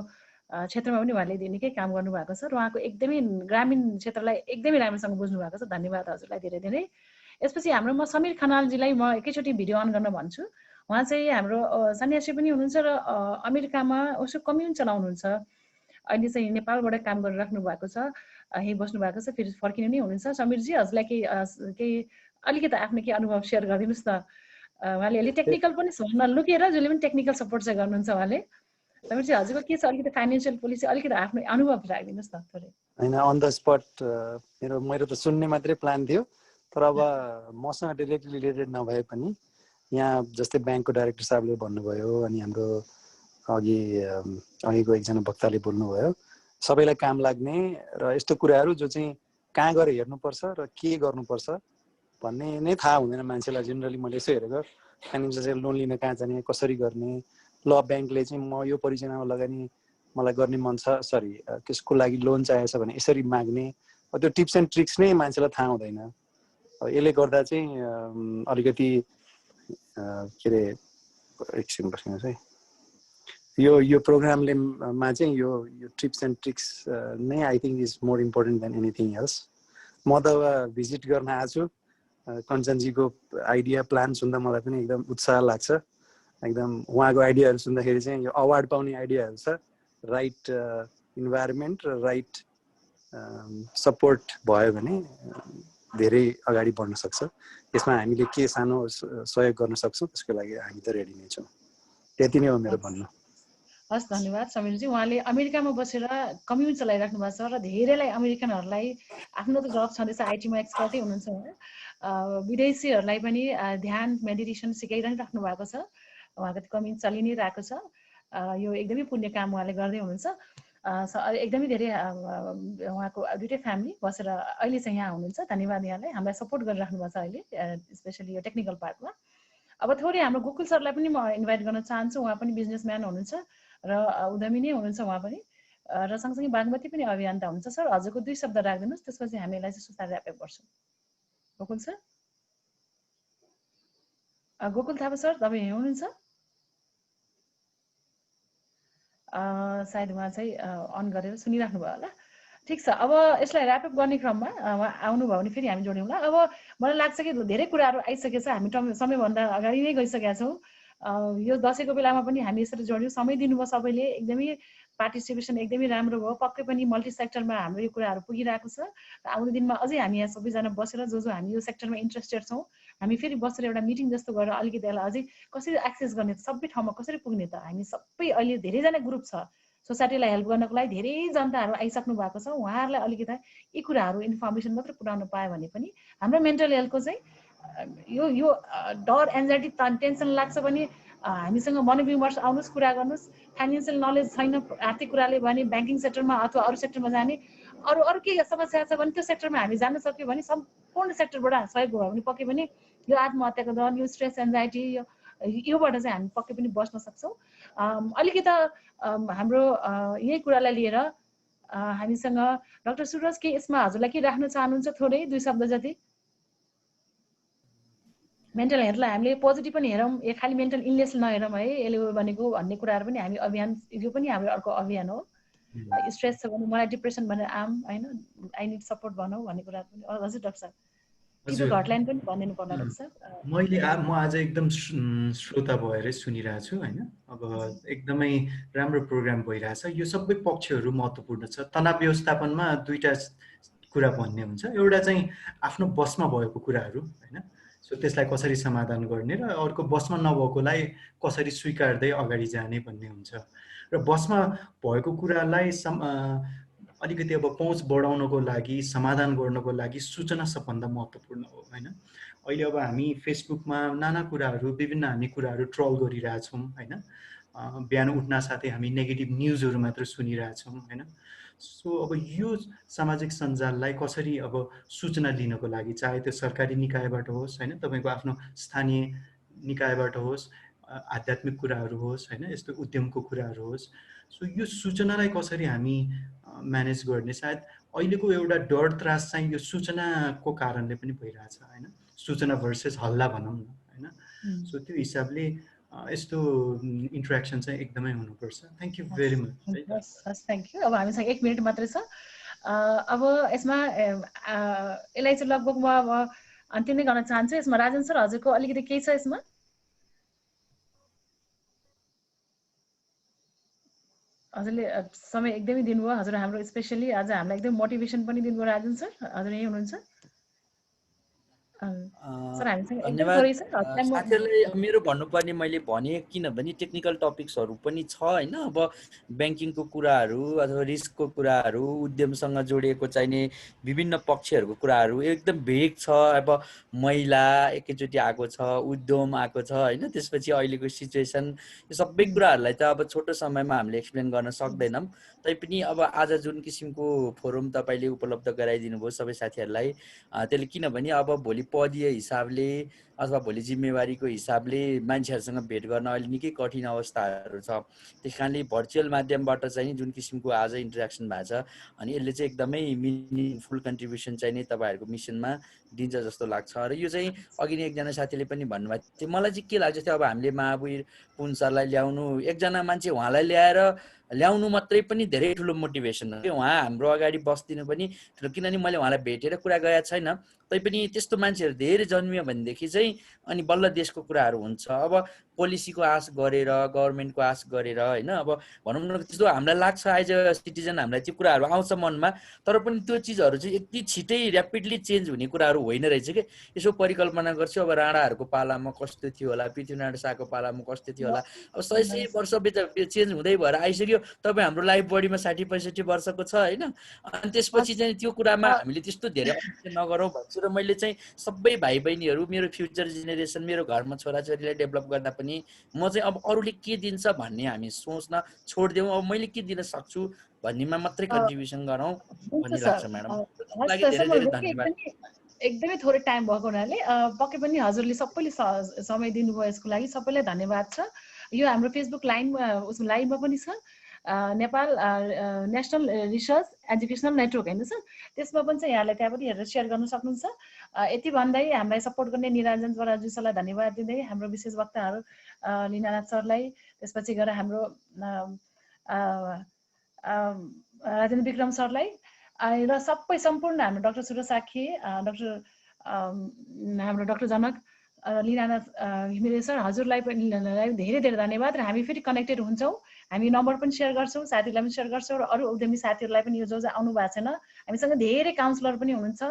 क्षेत्रमा पनि उहाँले निकै काम गर्नुभएको छ र उहाँको एकदमै ग्रामीण क्षेत्रलाई एकदमै राम्रोसँग बुझ्नु भएको छ। धन्यवाद हजुरलाई धेरै धेरै। यसपछि हाम्रो म समीर खनालजीलाई म एकैचोटि भिडियो अन गर्न भन्छु। उहाँ चाहिँ हाम्रो सन्यासी पनि हुनुहुन्छ र अमेरिकामा उसो कम्युन चलाउनुहुन्छ। अहिले चाहिँ नेपालबाट काम गरिराख्नु भएको छ, यहीँ बस्नु भएको छ, फेरि फर्किनु नै हुनुहुन्छ। समीरजी, हजुरलाई केही अलिकति आफ्नो केही अनुभव सेयर गरिदिनुहोस् न। उहाँले अलि टेक्निकल पनि छ, नलुकेर जसले पनि टेक्निकल सपोर्ट चाहिँ गर्नुहुन्छ उहाँले। समीरजी, हजुरको के छ अलिकति फाइनेन्सियल पोलिसी अलिकति आफ्नो अनुभव राखिदिनुहोस् न थोरै। होइन, अन द स्पट मेरो त सुन्ने मात्रै प्लान थियो, तर अब मसँग डिरेक्टली रिलेटेड नभए पनि यहाँ जस्तै ब्याङ्कको डाइरेक्टर साहबले भन्नुभयो, अनि हाम्रो अघिको एकजना वक्ताले बोल्नुभयो, सबैलाई काम लाग्ने र यस्तो कुराहरू जो चाहिँ कहाँ गएर हेर्नुपर्छ र के गर्नुपर्छ भन्ने नै थाहा हुँदैन मान्छेलाई। जेनरली मैले यसो हेरेको फाइनेन्सियल लोन लिन कहाँ जाने, कसरी गर्ने, ल ब्याङ्कले चाहिँ म यो परियोजनामा लगानी मलाई गर्ने मन छ, सरी त्यसको लागि लोन चाहिएछ भने यसरी माग्ने, त्यो टिप्स एन्ड ट्रिक्स नै मान्छेलाई थाहा हुँदैन। यसले गर्दा चाहिँ अलिकति के अरे एकछिन बस्नुहोस् है, यो प्रोग्रामले चाहिँ यो टिप्स एन्ड ट्रिक्स नै I think is more important then anything else. म त भिजिट गर्न आएको छु। कञ्चनजीको आइडिया प्लान सुन्दा मलाई पनि एकदम उत्साह लाग्छ। एकदम उहाँको आइडियाहरू सुन्दाखेरि चाहिँ यो अवार्ड पाउने आइडियाहरू छ। राइट इन्भाइरोमेन्ट र राइट सपोर्ट भयो भने धेरै अगाडि बढ्न सक्छ। यसमा हामीले के सानो सहयोग गर्न सक्छौँ त्यसको लागि हामी त रेडी नै छौँ। त्यति नै हो मेरो भन्नु। हस्, धन्यवाद समीरजी। उहाँले अमेरिकामा बसेर कम्युन चलाइराख्नु भएको छ र धेरैलाई अमेरिकनहरूलाई आफ्नो त जब छँदैछ, आइटीमा एक्सपर्टै हुनुहुन्छ, विदेशीहरूलाई पनि ध्यान मेडिटेसन सिकाइराख्नु भएको छ। उहाँको कम्युन चलि नै रहेको छ। यो एकदमै पुण्य काम उहाँले गर्दै हुनुहुन्छ। एकदमै धेरै उहाँको दुइटै फ्यामिली बसेर अहिले चाहिँ यहाँ हुनुहुन्छ। धन्यवाद यहाँलाई, हामीलाई सपोर्ट गरिराख्नु भएको छ अहिले, स्पेसली यो टेक्निकल पार्टमा। अब थोरै हाम्रो गोकुल सरलाई पनि म इन्भाइट गर्न चाहन्छु। उहाँ पनि बिजनेसम्यान हुनुहुन्छ र उद्यमी नै हुनुहुन्छ उहाँ पनि, र सँगसँगै बागमती पनि अभियन्ता हुनुहुन्छ। सर हजुरको 2 शब्द राखिदिनुहोस्, त्यसपछि हामी यसलाई चाहिँ सुस्ताएर ऱ्यापअप गर्छौँ। गोकुल सर, गोकुल थापा सर तपाईँ यहीँ हुनुहुन्छ? सायद उहाँ चाहिँ अन गरेर सुनिराख्नु भयो होला। ठिक छ, अब यसलाई ऱ्यापअप गर्ने क्रममा उहाँ आउनुभयो भने फेरि हामी जोड्यौँला। अब मलाई लाग्छ कि धेरै कुराहरू आइसकेछ, हामी समयभन्दा अगाडि नै गइसकेका छौँ। यो दसैँको बेलामा पनि हामी यसरी जोड्यौँ, समय दिनुभयो सबैले, एकदमै पार्टिसिपेसन एकदमै राम्रो भयो। पक्कै पनि मल्टी सेक्टरमा हाम्रो यो कुराहरू पुगिरहेको छ र आउने दिनमा अझै हामी यहाँ सबैजना बसेर जो हामी यो सेक्टरमा इन्ट्रेस्टेड छौँ, हामी फेरि बसेर एउटा मिटिङ जस्तो गरेर अलिकति यसलाई अझै कसरी एक्सेस गर्ने, सबै ठाउँमा कसरी पुग्ने त, हामी सबै अहिले धेरैजना ग्रुप छ सोसाइटीलाई हेल्प गर्नको लागि, धेरै जनताहरू आइसक्नु भएको छ। उहाँहरूलाई अलिकति यी कुराहरू इन्फर्मेसन मात्र पुर्याउनु पायो भने पनि हाम्रो मेन्टल हेल्थको चाहिँ यो डर, एन्जाइटी, टेन्सन लाग्छ भने हामीसँग मनोविमर्श आउनुहोस्, कुरा गर्नुहोस्। फाइनेन्सियल नलेज छैन आर्थिक कुराले भने ब्याङ्किङ सेक्टरमा अथवा अरू सेक्टरमा जाने, अरू के समस्या छ भने त्यो सेक्टरमा हामी जान सक्यो भने सम्पूर्ण सेक्टरबाट सहयोग भयो भने पक्कै पनि यो आत्महत्याको दर, यो स्ट्रेस, एन्जाइटी, योबाट चाहिँ हामी पक्कै पनि बस्न सक्छौँ। अलिकति हाम्रो यही कुरालाई लिएर हामीसँग डाक्टर सुरज के यसमा हजुरलाई के राख्न चाहनुहुन्छ? थोरै 2 शब्द जति। मेन्टल हेल्थलाई हामीले पोजिटिभ पनि हेरौँ, यो खालि मेन्टल इलनेस नहेरौँ है, यसले भनेको भन्ने कुराहरू पनि हामी अभियान, यो पनि हाम्रो अर्को अभियान हो। स्ट्रेस छ भने मलाई डिप्रेसन भनेर होइन, आई निड सपोर्ट भनौँ भन्ने कुरा पनि। हजुर डाक्टर साहब, त्यो हटलाइन पनि भनिदिनु पर्ला डाक्टर साहब। म आज एकदम श्रोता भएरै सुनिरहेको छु होइन। अब एकदमै राम्रो प्रोग्राम भइरहेछ। यो सबै पक्षहरू महत्त्वपूर्ण छ। तनाव व्यवस्थापनमा 2टा कुरा भन्ने हुन्छ, एउटा चाहिँ आफ्नो बसमा भएको कुराहरू होइन, सो त्यसलाई कसरी समाधान गर्ने, र अर्को बसमा नभएकोलाई कसरी स्वीकार्दै अगाडि जाने भन्ने हुन्छ। र बसमा भएको कुरालाई अलिकति अब पहुँच बढाउनको लागि, समाधान गर्नको लागि सूचना सबभन्दा महत्त्वपूर्ण हो होइन। अहिले अब हामी फेसबुकमा नाना कुराहरू, विभिन्न हामी कुराहरू ट्रोल गरिरहेछौँ होइन। बिहान उठ्न साथै हामी नेगेटिभ न्युजहरू मात्र सुनिरहेछौँ होइन। सो अब यो सामाजिक सञ्जाललाई कसरी अब सूचना लिनको लागि, चाहे त्यो सरकारी निकायबाट होस् होइन, तपाईँको आफ्नो स्थानीय निकायबाट होस्, आध्यात्मिक कुराहरू होस् होइन, यस्तो उद्यमको कुराहरू होस्, सो यो सूचनालाई कसरी हामी म्यानेज गर्ने, सायद अहिलेको एउटा डर त्रास चाहिँ यो सूचनाको कारणले पनि भइरहेछ होइन। सूचना भर्सेस हल्ला भनौँ न होइन। सो त्यो हिसाबले यस्तो इन्ट्रेक्सन चाहिँ एकदमै हुनुपर्छ। Thank you very much. Thank you. अब हामीसँग 1 मिनट मात्रै छ। अब यसमा यसलाई चाहिँ लगभग म अब अन्तिम नै गर्न चाहन्छु। यसमा राजन सर हजुरको अलिकति केही छ यसमा? हजुरले समय एकदमै दिनुभयो, हजुर हाम्रो स्पेसली आज हामीलाई एकदम मोटिभेसन पनि दिनुभयो राजन सर, हजुर यही हुनुहुन्छ। धन्यवाद साथीहरूलाई। मेरो भन्नुपर्ने मैले भने, किनभने टेक्निकल टपिक्सहरू पनि छ होइन। अब ब्याङ्किङको कुराहरू अथवा रिस्कको कुराहरू, उद्यमसँग जोडिएको चाहिने विभिन्न पक्षहरूको कुराहरू एकदम भेग छ। अब महिला एकैचोटि आएको छ, उद्यम आएको छ होइन, त्यसपछि अहिलेको सिचुएसन, यो सबै कुराहरूलाई त अब छोटो समयमा हामीले एक्सप्लेन गर्न सक्दैनौँ। तैपनि अब आज जुन किसिमको फोरम तपाईँले उपलब्ध गराइदिनु भयो सबै साथीहरूलाई, त्यसले किनभने अब भोलि पदीय हिसाबले अथवा भोलि जिम्मेवारीको हिसाबले मान्छेहरूसँग भेट गर्न अहिले निकै कठिन अवस्थाहरू छ। त्यस कारणले भर्चुअल माध्यमबाट चाहिँ जुन किसिमको आज इन्टरेक्सन भएको छ, अनि यसले चाहिँ एकदमै मिनिङफुल कन्ट्रिब्युसन चाहिँ नै तपाईँहरूको मिसनमा दिन्छ जस्तो लाग्छ। र यो चाहिँ अघि नै एकजना साथीले पनि भन्नुभएको थियो, मलाई चाहिँ के लाग्छ थियो, अब हामीले महावीर पुन सरलाई ल्याउनु, एकजना मान्छे उहाँलाई ल्याउनु मात्रै पनि धेरै ठुलो मोटिभेसन हो। उहाँ हाम्रो अगाडि बस्दिनु पनि ठुलो, किनभने मैले उहाँलाई भेटेर कुरा गएको छैन, तैपनि त्यस्तो मान्छेहरू धेरै जन्मियो भनेदेखि चाहिँ अनि बल्ल देशको कुराहरू हुन्छ। अब पोलिसीको आश गरेर, गभर्मेन्टको आश गरेर होइन, अब भनौँ न त्यस्तो हामीलाई लाग्छ एज अ सिटिजन, हामीलाई त्यो कुराहरू आउँछ मनमा, तर पनि त्यो चिजहरू चाहिँ यति छिटै ऱ्यापिडली चेन्ज हुने कुराहरू होइन रहेछ कि। यसो परिकल्पना गर्छु, अब राणाहरूको पालामा कस्तो थियो होला, पृथ्वीनारायण शाहको पालामा कस्तो थियो होला, अब 100 वर्ष चेन्ज हुँदै भएर आइसक्यो। तपाईँ हाम्रो लाइफ बडीमा 60-65 वर्षको छ होइन। अनि त्यसपछि चाहिँ त्यो कुरामा हामीले त्यस्तो धेरै नगरौँ भन्छु। र मैले चाहिँ सबै भाइ बहिनीहरू मेरो फ्युचर जेनेरेसन मेरो घरमा छोराछोरीलाई डेभलप गर्दा पनि म चाहिँ अब अरूले के दिन्छ भन्ने हामी सोच्न छोडिदेऊ, अब मैले के दिन सक्छु भन्नेमा मात्रै कन्ट्रिब्युसन गरौँ भन्ने लाग्छ म्याडम। लागि धेरै धेरै धन्यवाद। एकदमै थोरै टाइम भएको हुनाले पक्कै पनि हजुरले सबैले समय दिनुभयो यसको लागि सबैलाई धन्यवाद छ। यो हाम्रो फेसबुक लाइभमा पनि छ, Nepal national research educational network होइन सर, त्यसमा पनि चाहिँ यहाँलाई त्यहाँ पनि हेरेर सेयर गर्न सक्नुहुन्छ। यति भन्दै हामीलाई सपोर्ट गर्ने निरञ्जन बराजु सरलाई धन्यवाद दिँदै हाम्रो विशेष वक्ताहरू लिनानाथ सरलाई, त्यसपछि गएर हाम्रो राजेन्द्र विक्रम सरलाई र सबै सम्पूर्ण हाम्रो डाक्टर सुरज साखी, हाम्रो डाक्टर जनक, लिनानाथ घिमिरे सर, हजुरलाई पनि धेरै धेरै धन्यवाद। र हामी फेरि कनेक्टेड हुन्छौँ, हामी नम्बर पनि सेयर गर्छौँ, साथीहरूलाई पनि सेयर गर्छौँ र अरू उद्यमी साथीहरूलाई पनि यो जो आउनु भएको छैन, हामीसँग धेरै काउन्सिलर पनि हुनुहुन्छ,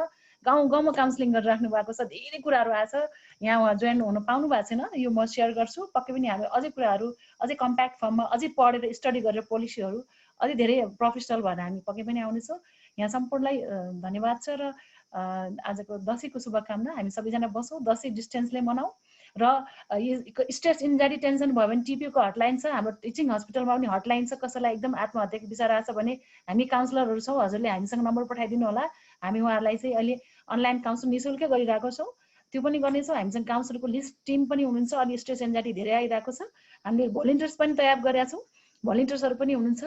गाउँ गाउँमा काउन्सिलिङ गरिराख्नु भएको छ, धेरै कुराहरू आएको छ, यहाँ उहाँ जोइन हुन पाउनु भएको छैन, यो म सेयर गर्छु। पक्कै पनि हामी अझै कुराहरू अझै कम्प्याक्ट फर्ममा अझै पढेर स्टडी गरेर पोलिसीहरू अझै धेरै प्रोफेसनल भएर हामी पक्कै पनि आउनेछौँ। यहाँ सम्पूर्णलाई धन्यवाद छ र आजको दसैँको शुभकामना। हामी सबैजना बसौँ, दसैँ डिस्टेन्सले मनाऊ र स्ट्रेस इन्जाइटी टेन्सन भयो भने टिपीको हटलाइन छ, हाम्रो टिचिङ हस्पिटलमा पनि हटलाइन छ, कसैलाई एकदम आत्महत्याको विचार आएको छ भने हामी काउन्सिलरहरू छौँ, हजुरले हामीसँग नम्बर पठाइदिनु होला, हामी उहाँहरूलाई चाहिँ अहिले अनलाइन काउन्सिल निःशुल्कै गरिरहेको छौँ, त्यो पनि गर्नेछौँ। हामीसँग काउन्सिलरको लिस्ट टिम पनि हुनुहुन्छ, अलि स्ट्रेस एन्जाइटी धेरै आइरहेको छ, हामीले भोलिन्टियर्स पनि तयार गरेका छौँ, भोलिन्टियर्सहरू पनि हुनुहुन्छ,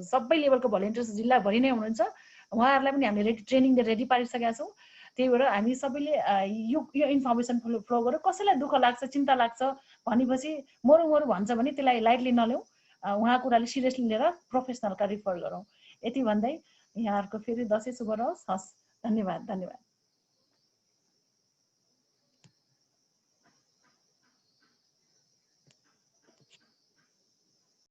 सबै लेभलको भोलिन्टियर्स जिल्लाभरि नै हुनुहुन्छ, उहाँहरूलाई पनि हामीले ट्रेनिङ रेडी पारिसकेका छौँ। त्यही भएर हामी सबैले यो इन्फर्मेसन फ्लो गरौँ। कसैलाई दुःख लाग्छ, चिन्ता लाग्छ भनेपछि मरौँ भन्छ भने त्यसलाई लाइटली नल्याउँ, उहाँ कुराले सिरियसली लिएर प्रोफेसनलका रिफर गरौँ। यति भन्दै यहाँहरूको फेरि दसैँ शुभ रहोस्। हस्, धन्यवाद।